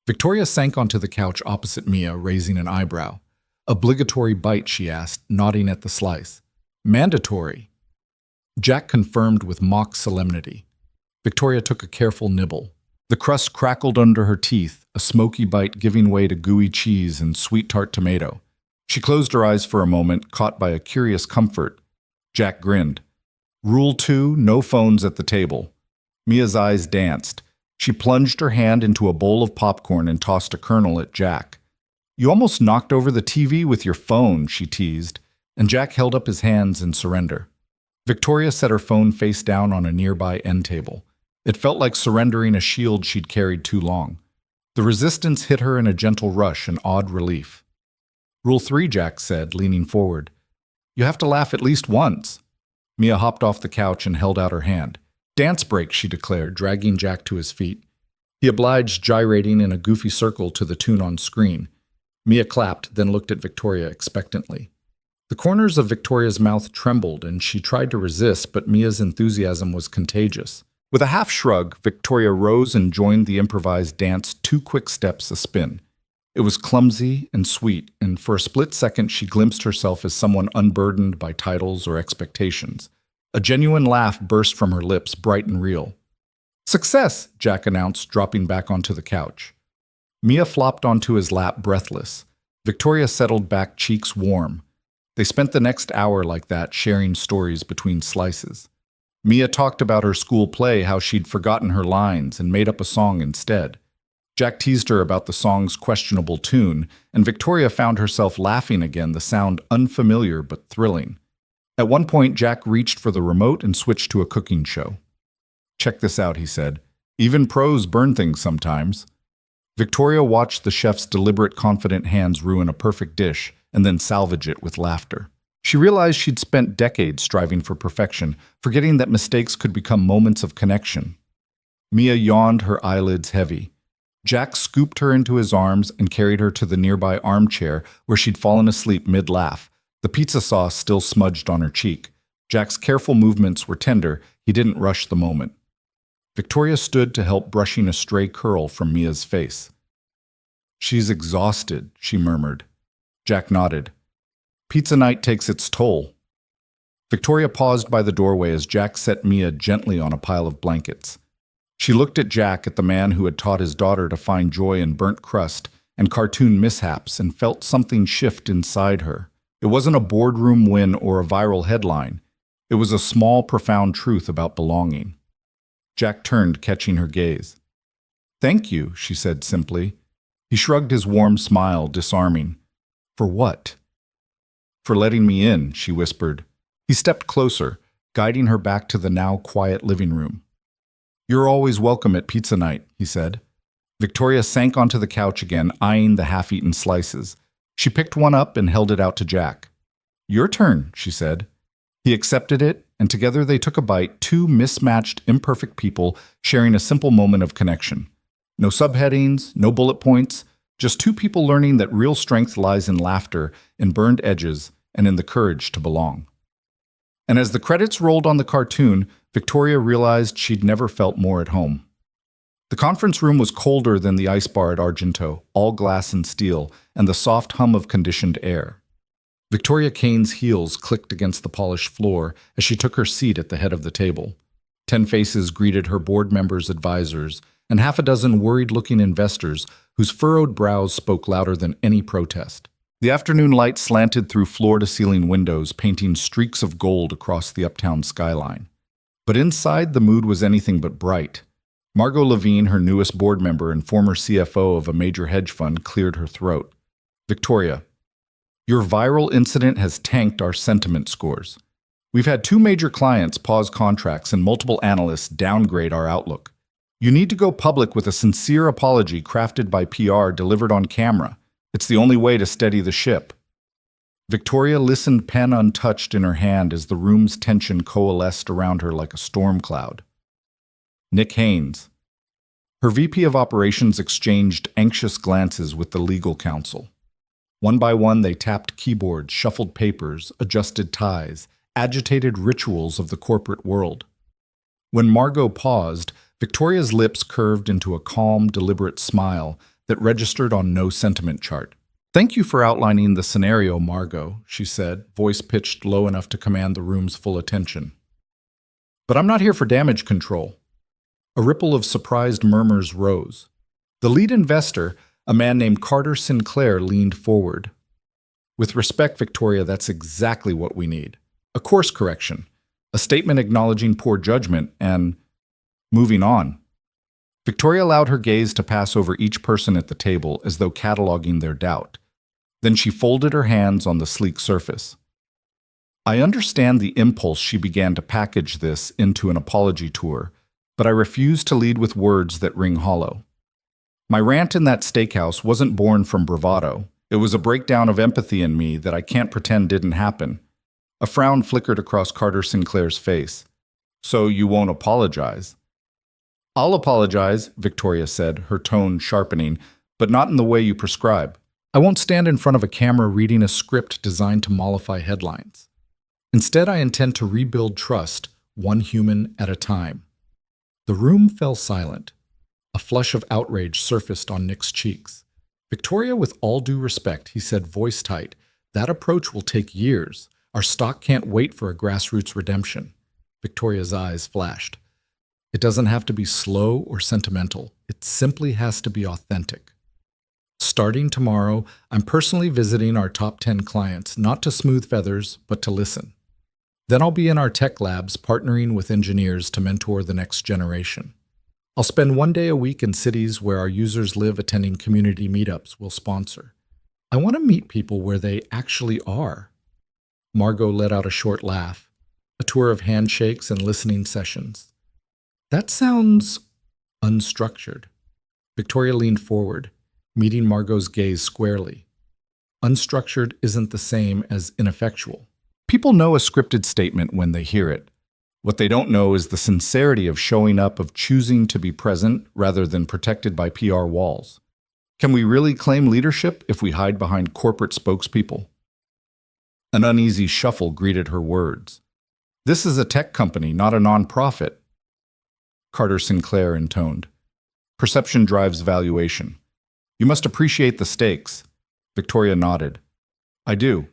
Victoria sank onto the couch opposite Mia, raising an eyebrow. "Obligatory bite?" she asked, nodding at the slice. "Mandatory." Jack confirmed with mock solemnity. Victoria took a careful nibble. The crust crackled under her teeth, a smoky bite giving way to gooey cheese and sweet tart tomato. She closed her eyes for a moment, caught by a curious comfort. Jack grinned. Rule 2, no phones at the table. Mia's eyes danced. She plunged her hand into a bowl of popcorn and tossed a kernel at Jack. "You almost knocked over the TV with your phone," she teased, and Jack held up his hands in surrender. Victoria set her phone face down on a nearby end table. It felt like surrendering a shield she'd carried too long. The resistance hit her in a gentle rush, an odd relief. "Rule 3, Jack said, leaning forward. "You have to laugh at least once." Mia hopped off the couch and held out her hand. "Dance break," she declared, dragging Jack to his feet. He obliged, gyrating in a goofy circle to the tune on screen. Mia clapped, then looked at Victoria expectantly. The corners of Victoria's mouth trembled, and she tried to resist, but Mia's enthusiasm was contagious. With a half shrug, Victoria rose and joined the improvised dance, 2 quick steps a spin. It was clumsy and sweet, and for a split second she glimpsed herself as someone unburdened by titles or expectations. A genuine laugh burst from her lips, bright and real. "Success!" Jack announced, dropping back onto the couch. Mia flopped onto his lap, breathless. Victoria settled back, cheeks warm. They spent the next hour like that, sharing stories between slices. Mia talked about her school play, how she'd forgotten her lines and made up a song instead. Jack teased her about the song's questionable tune, and Victoria found herself laughing again, the sound unfamiliar but thrilling. At one point, Jack reached for the remote and switched to a cooking show. "Check this out," he said. "Even pros burn things sometimes." Victoria watched the chef's deliberate, confident hands ruin a perfect dish and then salvage it with laughter. She realized she'd spent decades striving for perfection, forgetting that mistakes could become moments of connection. Mia yawned, her eyelids heavy. Jack scooped her into his arms and carried her to the nearby armchair where she'd fallen asleep mid-laugh, the pizza sauce still smudged on her cheek. Jack's careful movements were tender. He didn't rush the moment. Victoria stood to help, brushing a stray curl from Mia's face. "She's exhausted," she murmured. Jack nodded. "Pizza night takes its toll." Victoria paused by the doorway as Jack set Mia gently on a pile of blankets. She looked at Jack, at the man who had taught his daughter to find joy in burnt crust and cartoon mishaps, and felt something shift inside her. It wasn't a boardroom win or a viral headline. It was a small, profound truth about belonging. Jack turned, catching her gaze. "Thank you," she said simply. He shrugged his warm smile, disarming. "For what?" "For letting me in," she whispered. He stepped closer, guiding her back to the now quiet living room. "You're always welcome at pizza night," he said. Victoria sank onto the couch again, eyeing the half-eaten slices. She picked one up and held it out to Jack. "Your turn," she said. He accepted it, and together they took a bite, 2 mismatched, imperfect people sharing a simple moment of connection. No subheadings, no bullet points, just 2 people learning that real strength lies in laughter, in burned edges, and in the courage to belong. And as the credits rolled on the cartoon, Victoria realized she'd never felt more at home. The conference room was colder than the ice bar at Argento, all glass and steel, and the soft hum of conditioned air. Victoria Kane's heels clicked against the polished floor as she took her seat at the head of the table. 10 faces greeted her board members, advisors, and half a dozen worried-looking investors whose furrowed brows spoke louder than any protest. The afternoon light slanted through floor-to-ceiling windows, painting streaks of gold across the uptown skyline. But inside, the mood was anything but bright. Margot Levine, her newest board member and former CFO of a major hedge fund, cleared her throat. Victoria, your viral incident has tanked our sentiment scores. We've had 2 major clients pause contracts and multiple analysts downgrade our outlook. You need to go public with a sincere apology crafted by PR delivered on camera. It's the only way to steady the ship. Victoria listened, pen untouched in her hand, as the room's tension coalesced around her like a storm cloud. Nick Haynes. Her VP of Operations exchanged anxious glances with the legal counsel. One by one, they tapped keyboards, shuffled papers, adjusted ties, agitated rituals of the corporate world. When Margot paused, Victoria's lips curved into a calm, deliberate smile that registered on no sentiment chart. "Thank you for outlining the scenario, Margot," she said, voice pitched low enough to command the room's full attention. "But I'm not here for damage control." A ripple of surprised murmurs rose. The lead investor, a man named Carter Sinclair, leaned forward. "With respect, Victoria, that's exactly what we need. A course correction, a statement acknowledging poor judgment, and moving on." Victoria allowed her gaze to pass over each person at the table as though cataloging their doubt. Then she folded her hands on the sleek surface. "I understand the impulse," she began to package this into an apology tour, "but I refuse to lead with words that ring hollow. My rant in that steakhouse wasn't born from bravado. It was a breakdown of empathy in me that I can't pretend didn't happen." A frown flickered across Carter Sinclair's face. "So you won't apologize?" "I'll apologize," Victoria said, her tone sharpening, "but not in the way you prescribe. I won't stand in front of a camera reading a script designed to mollify headlines. Instead, I intend to rebuild trust, one human at a time." The room fell silent. A flush of outrage surfaced on Nick's cheeks. "Victoria, with all due respect," he said, voice tight, "that approach will take years. Our stock can't wait for a grassroots redemption." Victoria's eyes flashed. "It doesn't have to be slow or sentimental. It simply has to be authentic. Starting tomorrow, I'm personally visiting our top 10 clients, not to smooth feathers, but to listen. Then I'll be in our tech labs partnering with engineers to mentor the next generation. I'll spend 1 day a week in cities where our users live, attending community meetups we'll sponsor. I want to meet people where they actually are." Margot let out a short laugh. "A tour of handshakes and listening sessions. That sounds unstructured." Victoria leaned forward, meeting Margot's gaze squarely. "Unstructured isn't the same as ineffectual. People know a scripted statement when they hear it. What they don't know is the sincerity of showing up, of choosing to be present rather than protected by PR walls. Can we really claim leadership if we hide behind corporate spokespeople?" An uneasy shuffle greeted her words. "This is a tech company, not a nonprofit," Carter Sinclair intoned. "Perception drives valuation. You must appreciate the stakes." Victoria nodded. "I do.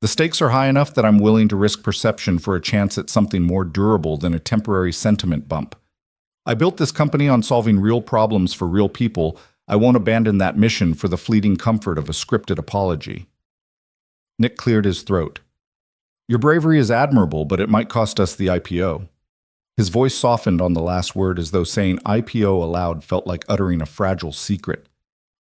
The stakes are high enough that I'm willing to risk perception for a chance at something more durable than a temporary sentiment bump. I built this company on solving real problems for real people. I won't abandon that mission for the fleeting comfort of a scripted apology." Nick cleared his throat. "Your bravery is admirable, but it might cost us the IPO." His voice softened on the last word, as though saying IPO aloud felt like uttering a fragile secret.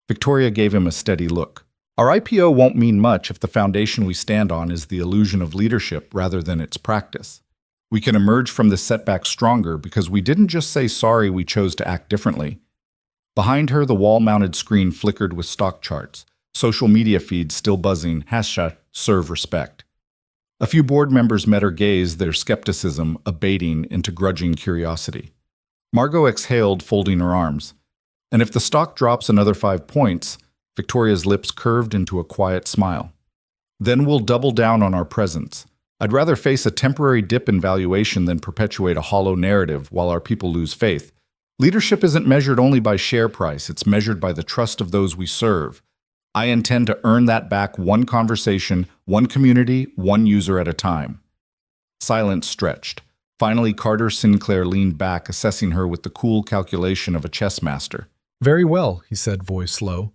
Victoria gave him a steady look. "Our IPO won't mean much if the foundation we stand on is the illusion of leadership rather than its practice. We can emerge from this setback stronger because we didn't just say sorry, we chose to act differently." Behind her, the wall-mounted screen flickered with stock charts, social media feeds still buzzing, #serve respect. A few board members met her gaze, their skepticism abating into grudging curiosity. Margot exhaled, folding her arms. "And if the stock drops another 5 points, Victoria's lips curved into a quiet smile. "Then we'll double down on our presence. I'd rather face a temporary dip in valuation than perpetuate a hollow narrative while our people lose faith. Leadership isn't measured only by share price, it's measured by the trust of those we serve. I intend to earn that back, one conversation, one community, one user at a time." Silence stretched. Finally, Carter Sinclair leaned back, assessing her with the cool calculation of a chess master. "Very well," he said, voice low.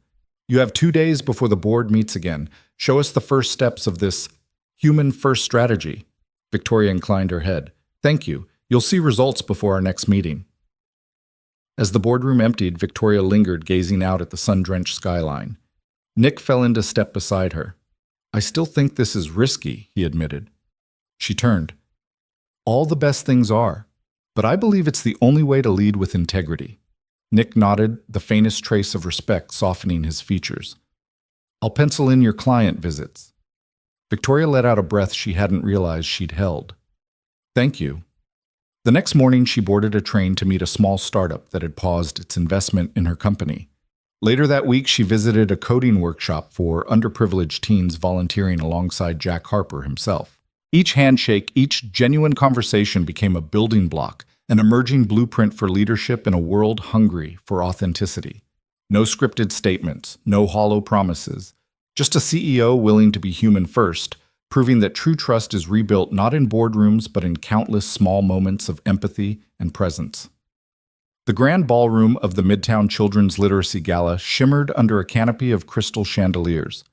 You have 2 days before the board meets again. Show us the first steps of this human-first strategy. Victoria inclined her head. Thank you. You'll see results before our next meeting. As the boardroom emptied, Victoria lingered, gazing out at the sun-drenched skyline. Nick fell into step beside her. I still think this is risky, he admitted. She turned. All the best things are, but I believe it's the only way to lead with integrity. Nick nodded, the faintest trace of respect softening his features. I'll pencil in your client visits. Victoria let out a breath she hadn't realized she'd held. Thank you. The next morning, she boarded a train to meet a small startup that had paused its investment in her company. Later that week, she visited a coding workshop for underprivileged teens, volunteering alongside Jack Harper himself. Each handshake, each genuine conversation became a building block, an emerging blueprint for leadership in a world hungry for authenticity. No scripted statements, no hollow promises, just a CEO willing to be human first, proving that true trust is rebuilt not in boardrooms but in countless small moments of empathy and presence. The grand ballroom of the Midtown Children's Literacy Gala shimmered under a canopy of crystal chandeliers.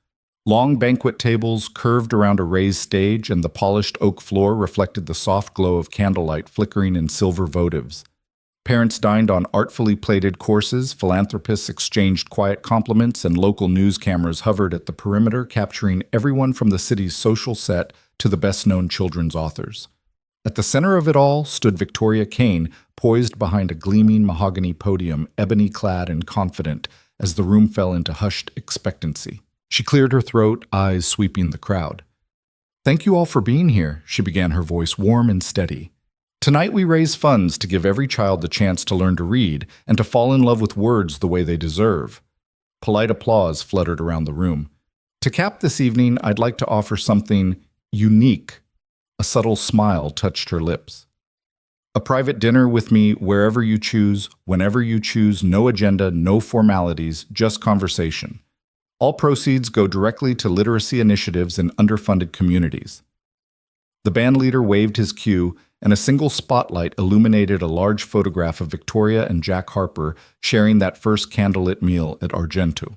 Long banquet tables curved around a raised stage, and the polished oak floor reflected the soft glow of candlelight flickering in silver votives. Parents dined on artfully plated courses, philanthropists exchanged quiet compliments, and local news cameras hovered at the perimeter, capturing everyone from the city's social set to the best-known children's authors. At the center of it all stood Victoria Kane, poised behind a gleaming mahogany podium, ebony-clad and confident, as the room fell into hushed expectancy. She cleared her throat, eyes sweeping the crowd. Thank you all for being here, she began, her voice warm and steady. Tonight we raise funds to give every child the chance to learn to read and to fall in love with words the way they deserve. Polite applause fluttered around the room. To cap this evening, I'd like to offer something unique. A subtle smile touched her lips. A private dinner with me wherever you choose, whenever you choose, no agenda, no formalities, just conversation. All proceeds go directly to literacy initiatives in underfunded communities. The bandleader waved his cue, and a single spotlight illuminated a large photograph of Victoria and Jack Harper sharing that first candlelit meal at Argento.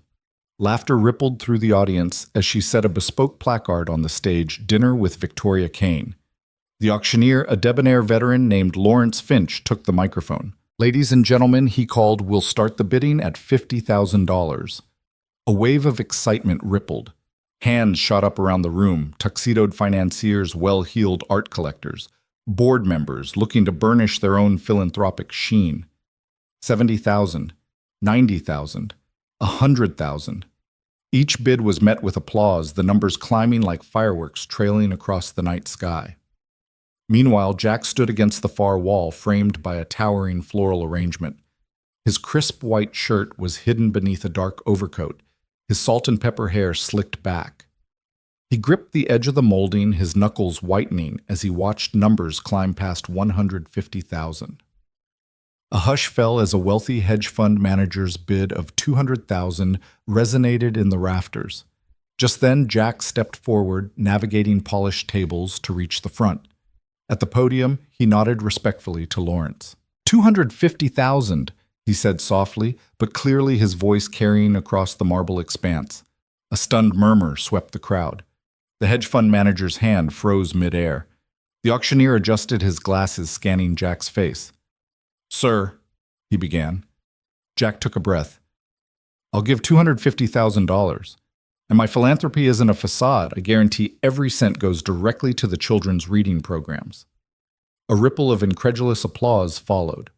Laughter rippled through the audience as she set a bespoke placard on the stage, Dinner with Victoria Kane. The auctioneer, a debonair veteran named Lawrence Finch, took the microphone. Ladies and gentlemen, he called, we'll start the bidding at $50,000. A wave of excitement rippled. Hands shot up around the room, tuxedoed financiers, well-heeled art collectors, board members looking to burnish their own philanthropic sheen. 70,000, 90,000, 100,000. Each bid was met with applause, the numbers climbing like fireworks trailing across the night sky. Meanwhile, Jack stood against the far wall, framed by a towering floral arrangement. His crisp white shirt was hidden beneath a dark overcoat, his salt and pepper hair slicked back. He gripped the edge of the molding, his knuckles whitening as he watched numbers climb past 150,000. A hush fell as a wealthy hedge fund manager's bid of 200,000 resonated in the rafters. Just then, Jack stepped forward, navigating polished tables to reach the front. At the podium, he nodded respectfully to Lawrence. 250,000, he said softly, but clearly, his voice carrying across the marble expanse. A stunned murmur swept the crowd. The hedge fund manager's hand froze midair. The auctioneer adjusted his glasses, scanning Jack's face. Sir, he began. Jack took a breath. I'll give $250,000. And my philanthropy isn't a facade. I guarantee every cent goes directly to the children's reading programs. A ripple of incredulous applause followed.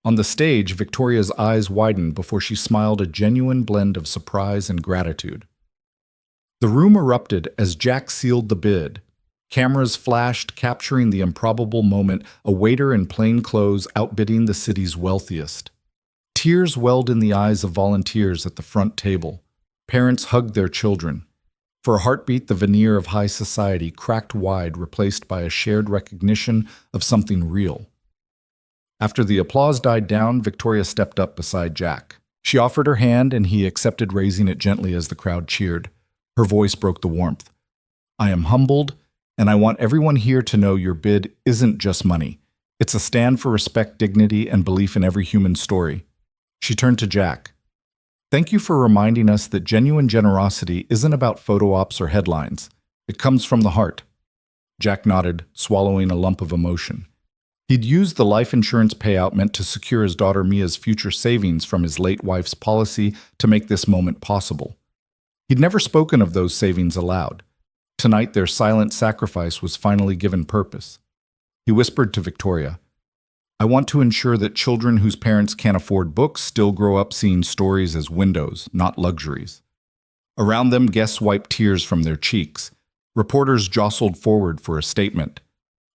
On the stage, Victoria's eyes widened before she smiled, a genuine blend of surprise and gratitude. The room erupted as Jack sealed the bid. Cameras flashed, capturing the improbable moment, a waiter in plain clothes outbidding the city's wealthiest. Tears welled in the eyes of volunteers at the front table. Parents hugged their children. For a heartbeat, the veneer of high society cracked wide, replaced by a shared recognition of something real. After the applause died down, Victoria stepped up beside Jack. She offered her hand, and he accepted, raising it gently as the crowd cheered. Her voice broke the warmth. I am humbled, and I want everyone here to know your bid isn't just money. It's a stand for respect, dignity, and belief in every human story. She turned to Jack. Thank you for reminding us that genuine generosity isn't about photo ops or headlines. It comes from the heart. Jack nodded, swallowing a lump of emotion. He'd used the life insurance payout meant to secure his daughter Mia's future savings from his late wife's policy to make this moment possible. He'd never spoken of those savings aloud. Tonight, their silent sacrifice was finally given purpose. He whispered to Victoria, "I want to ensure that children whose parents can't afford books still grow up seeing stories as windows, not luxuries." Around them, guests wiped tears from their cheeks. Reporters jostled forward for a statement.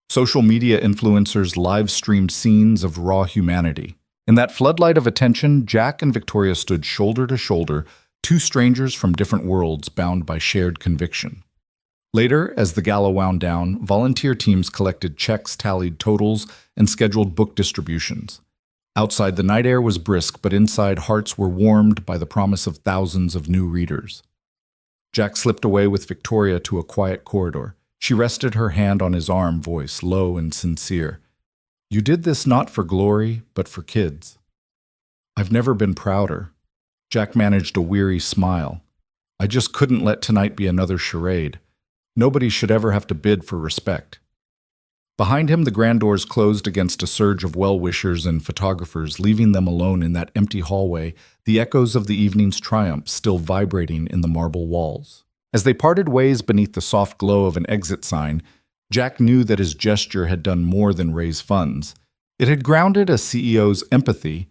Social media influencers live-streamed scenes of raw humanity. In that floodlight of attention, Jack and Victoria stood shoulder to shoulder, two strangers from different worlds bound by shared conviction. Later, as the gala wound down, volunteer teams collected checks, tallied totals, and scheduled book distributions. Outside, the night air was brisk, but inside, hearts were warmed by the promise of thousands of new readers. Jack slipped away with Victoria to a quiet corridor. She rested her hand on his arm, voice low and sincere. "You did this not for glory, but for kids." "I've never been prouder." Jack managed a weary smile. "I just couldn't let tonight be another charade. Nobody should ever have to bid for respect." Behind him, the grand doors closed against a surge of well-wishers and photographers, leaving them alone in that empty hallway, the echoes of the evening's triumph still vibrating in the marble walls. As they parted ways beneath the soft glow of an exit sign, Jack knew that his gesture had done more than raise funds. It had grounded a CEO's empathy,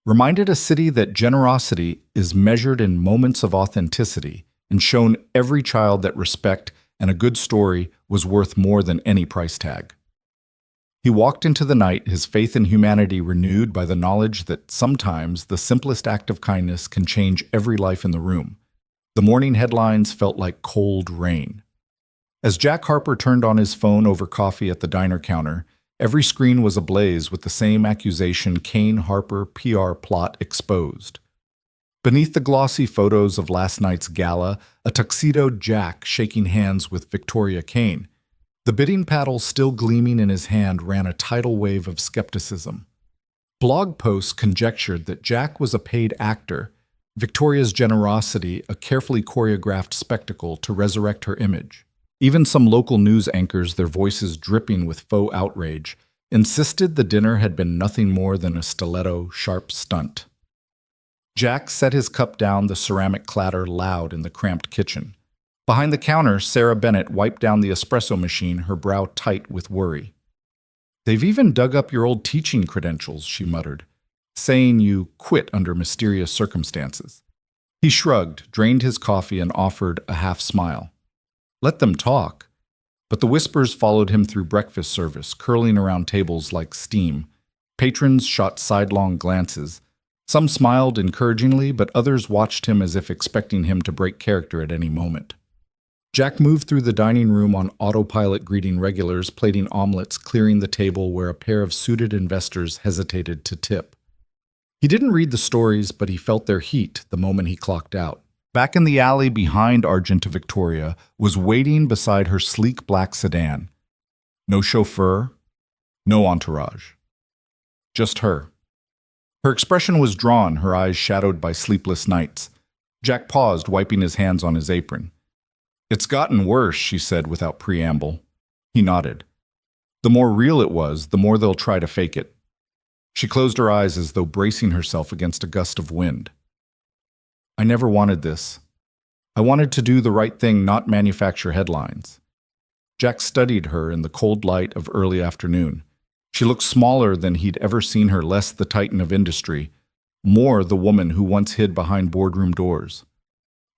reminded a city that generosity is measured in moments of authenticity, and shown every child that respect and a good story was worth more than any price tag. He walked into the night, his faith in humanity renewed by the knowledge that sometimes the simplest act of kindness can change every life in the room. The morning headlines felt like cold rain. As Jack Harper turned on his phone over coffee at the diner counter, every screen was ablaze with the same accusation: Kane Harper PR plot exposed. Beneath the glossy photos of last night's gala, a tuxedoed Jack shaking hands with Victoria Kane. The bidding paddle still gleaming in his hand ran a tidal wave of skepticism. Blog posts conjectured that Jack was a paid actor, Victoria's generosity a carefully choreographed spectacle to resurrect her image. Even some local news anchors, their voices dripping with faux outrage, insisted the dinner had been nothing more than a stiletto-sharp stunt. Jack set his cup down, the ceramic clatter loud in the cramped kitchen. Behind the counter, Sarah Bennett wiped down the espresso machine, her brow tight with worry. "They've even dug up your old teaching credentials," she muttered, "saying you quit under mysterious circumstances." He shrugged, drained his coffee, and offered a half smile. Let them talk. But the whispers followed him through breakfast service, curling around tables like steam. Patrons shot sidelong glances. Some smiled encouragingly, but others watched him as if expecting him to break character at any moment. Jack moved through the dining room on autopilot, greeting regulars, plating omelets, clearing the table where a pair of suited investors hesitated to tip. He didn't read the stories, but he felt their heat the moment he clocked out. Back in the alley behind Argenta Victoria was waiting beside her sleek black sedan. No chauffeur, no entourage. Just her. Her expression was drawn, her eyes shadowed by sleepless nights. Jack paused, wiping his hands on his apron. "It's gotten worse," she said without preamble. He nodded. "The more real it was, the more they'll try to fake it." She closed her eyes as though bracing herself against a gust of wind. "I never wanted this. I wanted to do the right thing, not manufacture headlines." Jack studied her in the cold light of early afternoon. She looked smaller than he'd ever seen her, less the titan of industry, more the woman who once hid behind boardroom doors.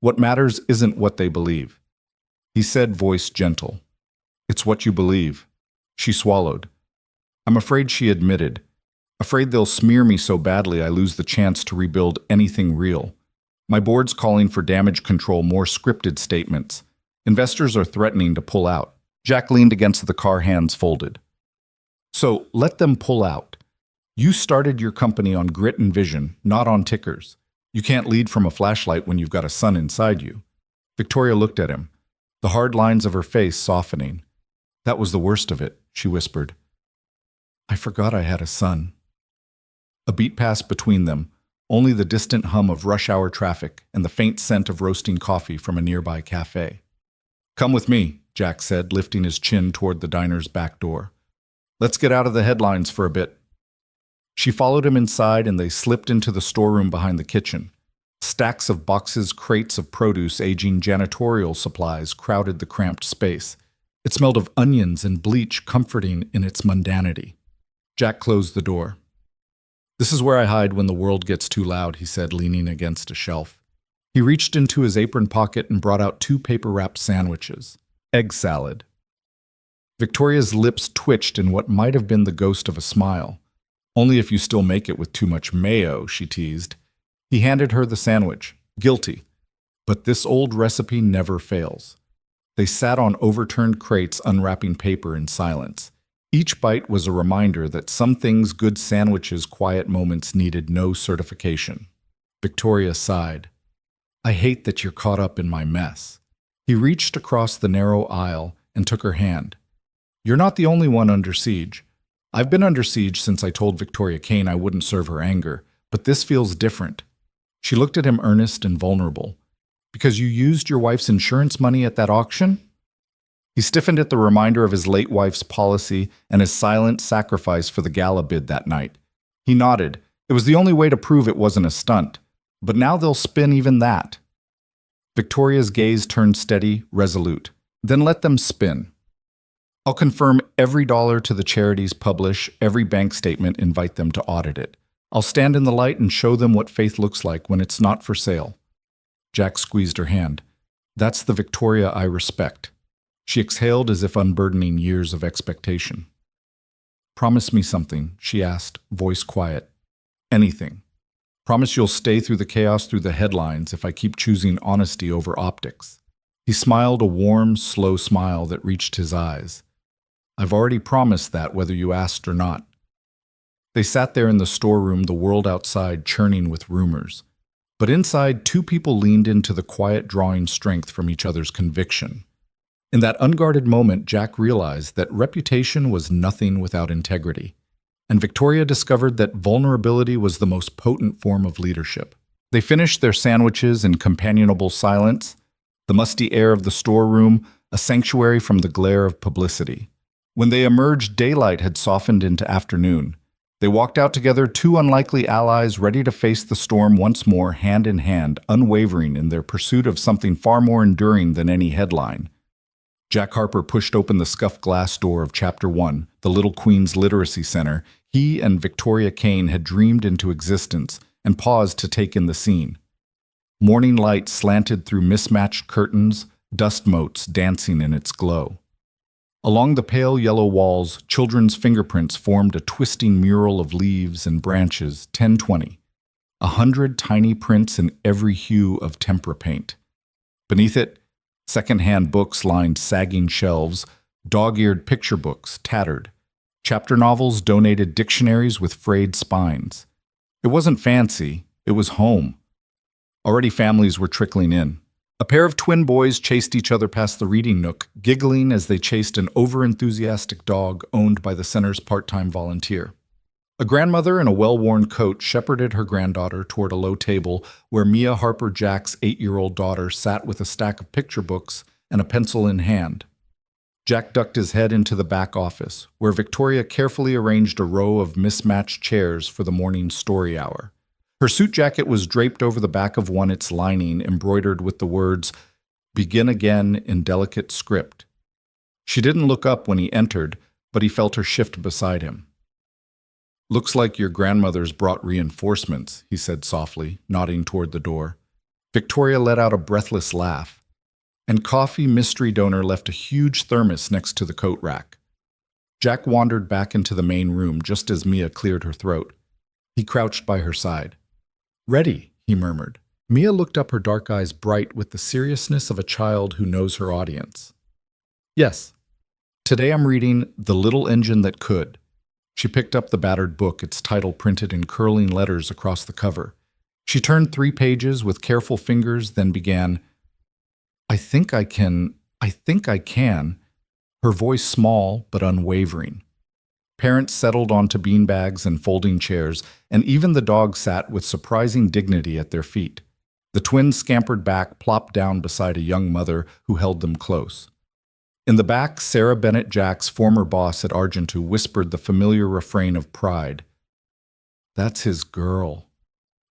"What matters isn't what they believe," he said, voice gentle. "It's what you believe." She swallowed. "I'm afraid," she admitted. "Afraid they'll smear me so badly I lose the chance to rebuild anything real. My board's calling for damage control, more scripted statements. Investors are threatening to pull out." Jack leaned against the car, hands folded. "So let them pull out. You started your company on grit and vision, not on tickers. You can't lead from a flashlight when you've got a sun inside you." Victoria looked at him, the hard lines of her face softening. "That was the worst of it," she whispered. "I forgot I had a son." A beat passed between them. only the distant hum of rush-hour traffic and the faint scent of roasting coffee from a nearby cafe. "Come with me," Jack said, lifting his chin toward the diner's back door. "Let's get out of the headlines for a bit." She followed him inside and they slipped into the storeroom behind the kitchen. Stacks of boxes, crates of produce, aging janitorial supplies crowded the cramped space. It smelled of onions and bleach, comforting in its mundanity. Jack closed the door. "This is where I hide when the world gets too loud," he said, leaning against a shelf. He reached into his apron pocket and brought out 2 paper-wrapped sandwiches. Egg salad. Victoria's lips twitched in what might have been the ghost of a smile. "Only if you still make it with too much mayo," she teased. He handed her the sandwich. Guilty. But this old recipe never fails. They sat on overturned crates unwrapping paper in silence. Each bite was a reminder that some things good sandwiches' quiet moments needed no certification. Victoria sighed. "I hate that you're caught up in my mess." He reached across the narrow aisle and took her hand. "You're not the only one under siege. I've been under siege since I told Victoria Kane I wouldn't serve her anger, but this feels different." She looked at him earnest and vulnerable. "Because you used your wife's insurance money at that auction?" He stiffened at the reminder of his late wife's policy and his silent sacrifice for the gala bid that night. He nodded. It was the only way to prove it wasn't a stunt. But now they'll spin even that. Victoria's gaze turned steady, resolute. "Then let them spin. I'll confirm every dollar to the charities, publish every bank statement, invite them to audit it. I'll stand in the light and show them what faith looks like when it's not for sale." Jack squeezed her hand. "That's the Victoria I respect." She exhaled as if unburdening years of expectation. "Promise me something," she asked, voice quiet. "Anything. Promise you'll stay through the chaos, through the headlines, if I keep choosing honesty over optics." He smiled a warm, slow smile that reached his eyes. "I've already promised that, whether you asked or not." They sat there in the storeroom, the world outside churning with rumors. But inside, 2 people leaned into the quiet, drawing strength from each other's conviction. In that unguarded moment, Jack realized that reputation was nothing without integrity. And Victoria discovered that vulnerability was the most potent form of leadership. They finished their sandwiches in companionable silence, the musty air of the storeroom, a sanctuary from the glare of publicity. When they emerged, daylight had softened into afternoon. They walked out together, 2 unlikely allies ready to face the storm once more, hand in hand, unwavering in their pursuit of something far more enduring than any headline. Jack Harper pushed open the scuffed glass door of Chapter 1, the Little Queen's Literacy Center he and Victoria Kane had dreamed into existence, and paused to take in the scene. Morning light slanted through mismatched curtains, dust motes dancing in its glow. Along the pale yellow walls, children's fingerprints formed a twisting mural of leaves and branches, 1020. 100 tiny prints in every hue of tempera paint. Beneath it, second-hand books lined sagging shelves, dog-eared picture books, tattered. Chapter novels donated dictionaries with frayed spines. It wasn't fancy, it was home. Already families were trickling in. A pair of twin boys chased each other past the reading nook, giggling as they chased an over-enthusiastic dog owned by the center's part-time volunteer. A grandmother in a well-worn coat shepherded her granddaughter toward a low table where Mia Harper Jack's 8-year-old daughter sat with a stack of picture books and a pencil in hand. Jack ducked his head into the back office, where Victoria carefully arranged a row of mismatched chairs for the morning story hour. Her suit jacket was draped over the back of one, its lining embroidered with the words, "Begin again" in delicate script. She didn't look up when he entered, but he felt her shift beside him. "Looks like your grandmother's brought reinforcements," he said softly, nodding toward the door. Victoria let out a breathless laugh. And coffee mystery donor left a huge thermos next to the coat rack. Jack wandered back into the main room just as Mia cleared her throat. He crouched by her side. "Ready," he murmured. Mia looked up, her dark eyes bright with the seriousness of a child who knows her audience. "Yes. Today I'm reading The Little Engine That Could." She picked up the battered book, its title printed in curling letters across the cover. She turned 3 pages with careful fingers, then began, I think I can, her voice small but unwavering. Parents settled onto beanbags and folding chairs, and even the dog sat with surprising dignity at their feet. The twins scampered back, plopped down beside a young mother who held them close. In the back, Sarah Bennett, Jack's former boss at Argento, whispered the familiar refrain of pride. "That's his girl."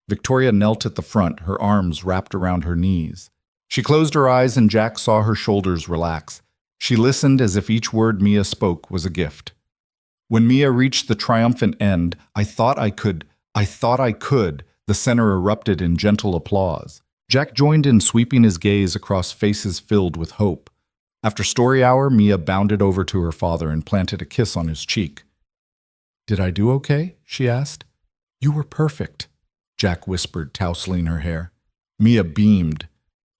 Victoria knelt at the front, her arms wrapped around her knees. She closed her eyes and Jack saw her shoulders relax. She listened as if each word Mia spoke was a gift. When Mia reached the triumphant end, I thought I could, the center erupted in gentle applause. Jack joined in, sweeping his gaze across faces filled with hope. After story hour, Mia bounded over to her father and planted a kiss on his cheek. "Did I do okay?" she asked. "You were perfect," Jack whispered, tousling her hair. Mia beamed.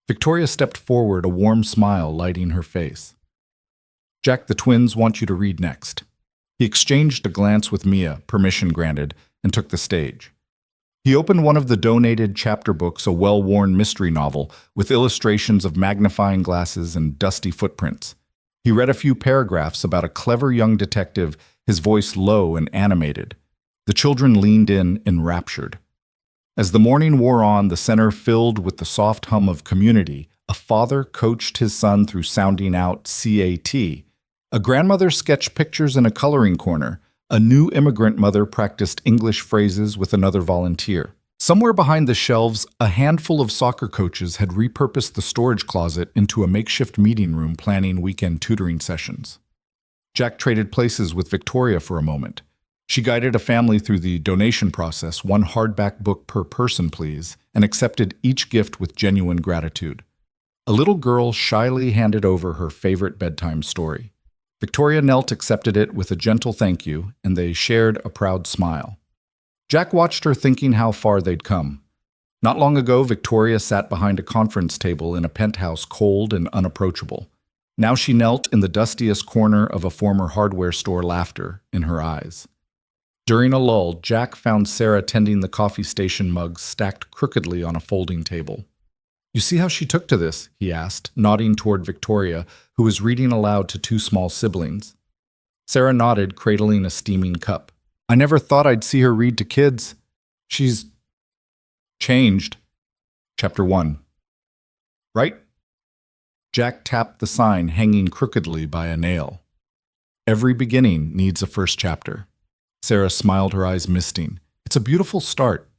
Victoria stepped forward, a warm smile lighting her face. "Jack, the twins want you to read next." He exchanged a glance with Mia, permission granted, and took the stage. He opened one of the donated chapter books, a well-worn mystery novel, with illustrations of magnifying glasses and dusty footprints. He read a few paragraphs about a clever young detective, his voice low and animated. The children leaned in, enraptured. As the morning wore on, the center filled with the soft hum of community. A father coached his son through sounding out CAT. A grandmother sketched pictures in a coloring corner. A new immigrant mother practiced English phrases with another volunteer. Somewhere behind the shelves, a handful of soccer coaches had repurposed the storage closet into a makeshift meeting room, planning weekend tutoring sessions. Jack traded places with Victoria for a moment. She guided a family through the donation process, one hardback book per person, please, and accepted each gift with genuine gratitude. A little girl shyly handed over her favorite bedtime story. Victoria knelt, accepted it with a gentle thank you, and they shared a proud smile. Jack watched her, thinking how far they'd come. Not long ago, Victoria sat behind a conference table in a penthouse, cold and unapproachable. Now she knelt in the dustiest corner of a former hardware store, laughter in her eyes. During a lull, Jack found Sarah tending the coffee station mugs stacked crookedly on a folding table. "You see how she took to this?" he asked, nodding toward Victoria, who was reading aloud to two small siblings. Sarah nodded, cradling a steaming cup. "I never thought I'd see her read to kids. She's changed." Chapter 1. Right? Jack tapped the sign hanging crookedly by a nail. "Every beginning needs a first chapter." Sarah smiled, her eyes misting. "It's a beautiful start."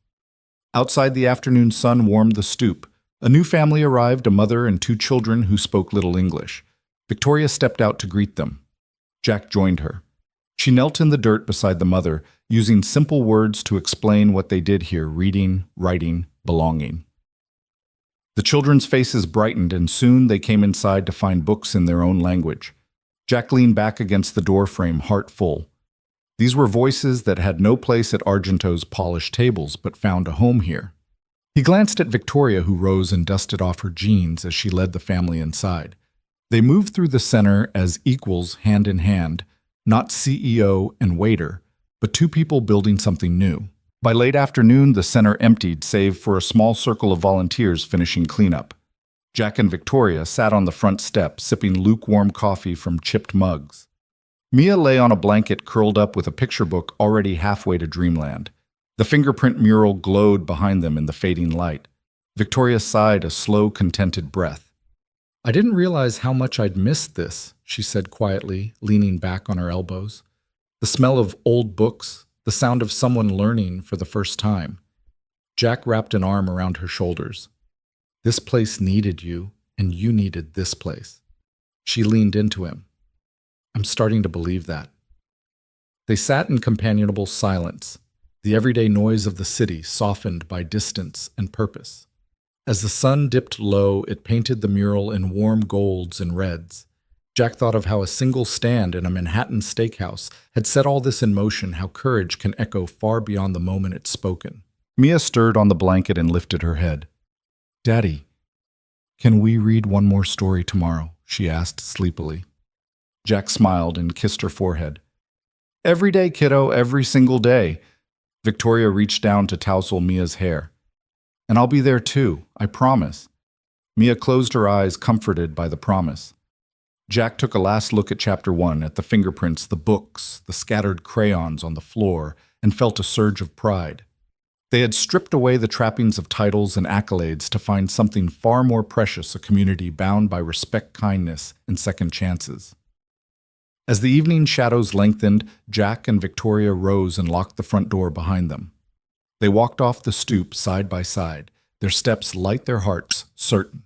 Outside, the afternoon sun warmed the stoop. A new family arrived, a mother and two children who spoke little English. Victoria stepped out to greet them. Jack joined her. She knelt in the dirt beside the mother, using simple words to explain what they did here: reading, writing, belonging. The children's faces brightened, and soon they came inside to find books in their own language. Jack leaned back against the doorframe, heart full. These were voices that had no place at Argento's polished tables, but found a home here. He glanced at Victoria, who rose and dusted off her jeans as she led the family inside. They moved through the center as equals, hand in hand, not CEO and waiter, but two people building something new. By late afternoon, the center emptied, save for a small circle of volunteers finishing cleanup. Jack and Victoria sat on the front step, sipping lukewarm coffee from chipped mugs. Mia lay on a blanket, curled up with a picture book already halfway to dreamland. The fingerprint mural glowed behind them in the fading light. Victoria sighed a slow, contented breath. "I didn't realize how much I'd missed this," she said quietly, leaning back on her elbows. The smell of old books, the sound of someone learning for the first time. Jack wrapped an arm around her shoulders. "This place needed you, and you needed this place." She leaned into him. "I'm starting to believe that." They sat in companionable silence, the everyday noise of the city softened by distance and purpose. As the sun dipped low, it painted the mural in warm golds and reds. Jack thought of how a single stand in a Manhattan steakhouse had set all this in motion, how courage can echo far beyond the moment it's spoken. Mia stirred on the blanket and lifted her head. "Daddy, can we read one more story tomorrow?" she asked sleepily. Jack smiled and kissed her forehead. "Every day, kiddo, every single day." Victoria reached down to tousle Mia's hair. "And I'll be there too, I promise." Mia closed her eyes, comforted by the promise. Jack took a last look at Chapter 1, at the fingerprints, the books, the scattered crayons on the floor, and felt a surge of pride. They had stripped away the trappings of titles and accolades to find something far more precious, a community bound by respect, kindness, and second chances. As the evening shadows lengthened, Jack and Victoria rose and locked the front door behind them. They walked off the stoop side by side, their steps light, their hearts certain.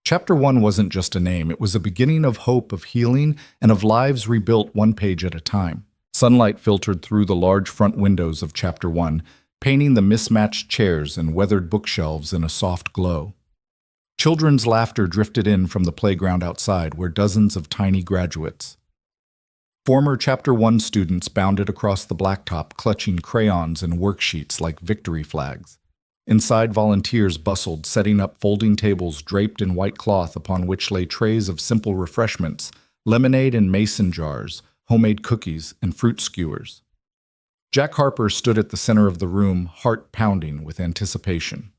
Chapter 1 wasn't just a name, it was a beginning of hope, of healing, and of lives rebuilt one page at a time. Sunlight filtered through the large front windows of Chapter 1, painting the mismatched chairs and weathered bookshelves in a soft glow. Children's laughter drifted in from the playground outside, where dozens of tiny graduates. Former Chapter 1 students bounded across the blacktop, clutching crayons and worksheets like victory flags. Inside, volunteers bustled, setting up folding tables draped in white cloth upon which lay trays of simple refreshments, lemonade in mason jars, homemade cookies, and fruit skewers. Jack Harper stood at the center of the room, heart pounding with anticipation.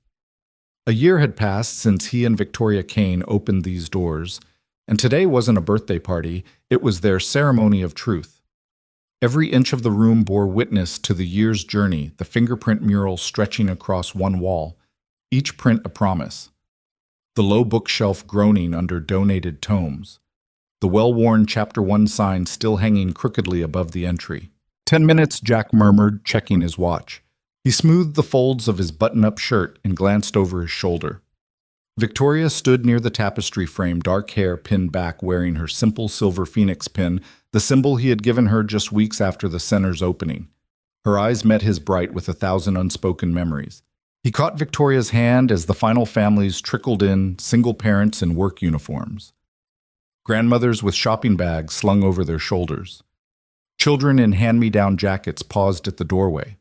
A year had passed since he and Victoria Kane opened these doors, and today wasn't a birthday party, it was their ceremony of truth. Every inch of the room bore witness to the year's journey, the fingerprint mural stretching across one wall, each print a promise. The low bookshelf groaning under donated tomes, the well-worn Chapter 1 sign still hanging crookedly above the entry. 10 minutes, Jack murmured, checking his watch. He smoothed the folds of his button-up shirt and glanced over his shoulder. Victoria stood near the tapestry frame, dark hair pinned back, wearing her simple silver phoenix pin, the symbol he had given her just weeks after the center's opening. Her eyes met his bright with 1,000 unspoken memories. He caught Victoria's hand as the final families trickled in, single parents in work uniforms. Grandmothers with shopping bags slung over their shoulders. Children in hand-me-down jackets paused at the doorway.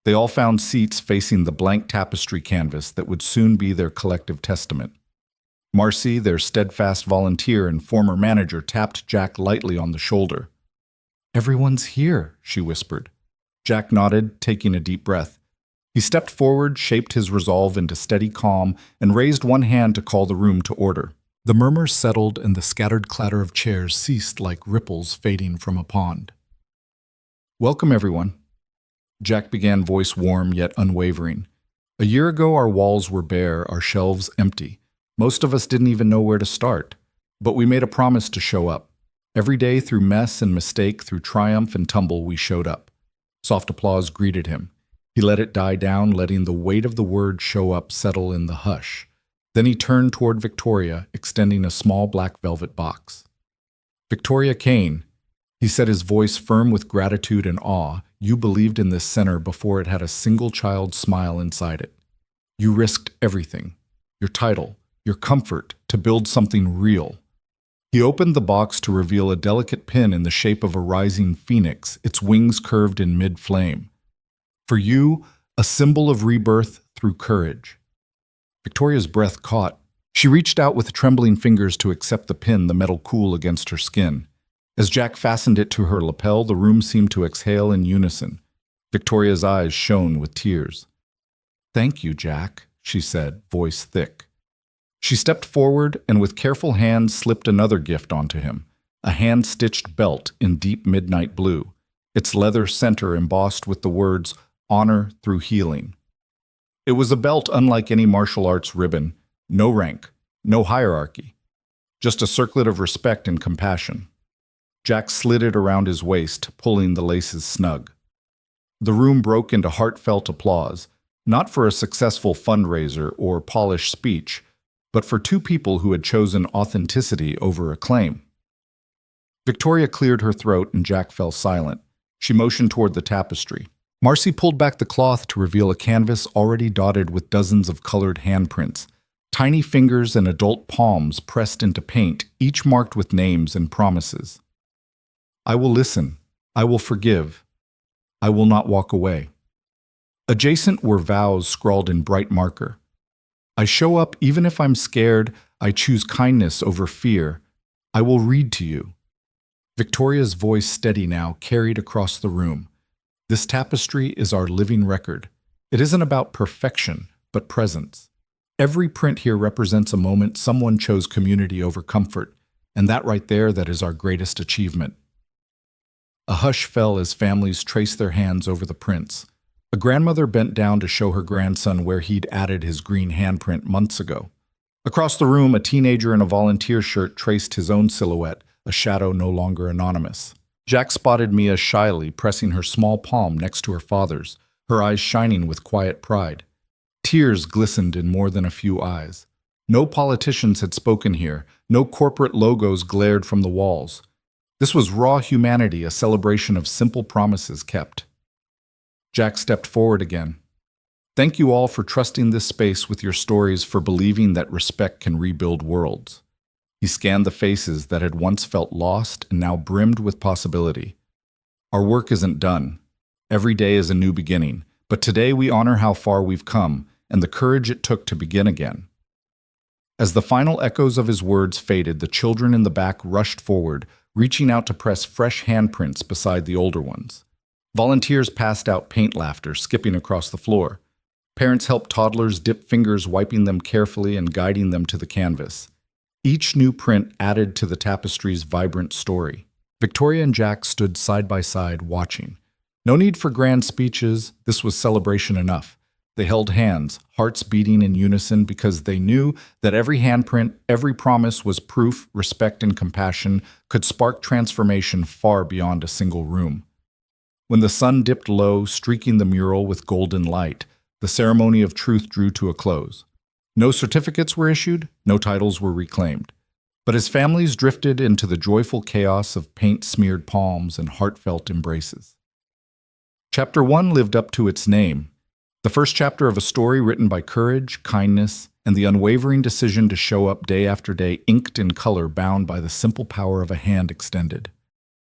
They all found seats facing the blank tapestry canvas that would soon be their collective testament. Marcy, their steadfast volunteer and former manager, tapped Jack lightly on the shoulder. "Everyone's here," she whispered. Jack nodded, taking a deep breath. He stepped forward, shaped his resolve into steady calm, and raised one hand to call the room to order. The murmurs settled, and the scattered clatter of chairs ceased like ripples fading from a pond. "Welcome, everyone." Jack began, voice warm yet unwavering. "A year ago, our walls were bare, our shelves empty. Most of us didn't even know where to start. But we made a promise to show up. Every day, through mess and mistake, through triumph and tumble, we showed up." Soft applause greeted him. He let it die down, letting the weight of the word "show up" settle in the hush. Then he turned toward Victoria, extending a small black velvet box. "Victoria Kane," he said, his voice firm with gratitude and awe, "you believed in this center before it had a single child's smile inside it. You risked everything, your title, your comfort, to build something real." He opened the box to reveal a delicate pin in the shape of a rising phoenix, its wings curved in mid-flame. "For you, a symbol of rebirth through courage." Victoria's breath caught. She reached out with trembling fingers to accept the pin, the metal cool against her skin. As Jack fastened it to her lapel, the room seemed to exhale in unison. Victoria's eyes shone with tears. "Thank you, Jack," she said, voice thick. She stepped forward and with careful hands slipped another gift onto him, a hand-stitched belt in deep midnight blue, its leather center embossed with the words, "Honor through healing." It was a belt unlike any martial arts ribbon, no rank, no hierarchy, just a circlet of respect and compassion. Jack slid it around his waist, pulling the laces snug. The room broke into heartfelt applause, not for a successful fundraiser or polished speech, but for two people who had chosen authenticity over acclaim. Victoria cleared her throat and Jack fell silent. She motioned toward the tapestry. Marcy pulled back the cloth to reveal a canvas already dotted with dozens of colored handprints, tiny fingers and adult palms pressed into paint, each marked with names and promises. "I will listen. I will forgive. I will not walk away." Adjacent were vows scrawled in bright marker. "I show up even if I'm scared. I choose kindness over fear. I will read to you." Victoria's voice, steady now, carried across the room. "This tapestry is our living record. It isn't about perfection, but presence. Every print here represents a moment someone chose community over comfort. And that right there, that is our greatest achievement. A hush fell as families traced their hands over the prints. A grandmother bent down to show her grandson where he'd added his green handprint months ago. Across the room, a teenager in a volunteer shirt traced his own silhouette, a shadow no longer anonymous. Jack spotted Mia shyly pressing her small palm next to her father's, her eyes shining with quiet pride. Tears glistened in more than a few eyes. No politicians had spoken here, no corporate logos glared from the walls. This was raw humanity, a celebration of simple promises kept. Jack stepped forward again. Thank you all for trusting this space with your stories, for believing that respect can rebuild worlds. He scanned the faces that had once felt lost and now brimmed with possibility. Our work isn't done. Every day is a new beginning, but today we honor how far we've come and the courage it took to begin again. As the final echoes of his words faded, the children in the back rushed forward, reaching out to press fresh handprints beside the older ones. Volunteers passed out paint laughter, skipping across the floor. Parents helped toddlers dip fingers, wiping them carefully and guiding them to the canvas. Each new print added to the tapestry's vibrant story. Victoria and Jack stood side by side, watching. No need for grand speeches, this was celebration enough. They held hands, hearts beating in unison, because they knew that every handprint, every promise was proof respect and compassion could spark transformation far beyond a single room. When the sun dipped low, streaking the mural with golden light, the ceremony of truth drew to a close. No certificates were issued, no titles were reclaimed. But as families drifted into the joyful chaos of paint-smeared palms and heartfelt embraces. Chapter 1 lived up to its name. The first chapter of a story written by courage, kindness, and the unwavering decision to show up day after day, inked in color, bound by the simple power of a hand extended.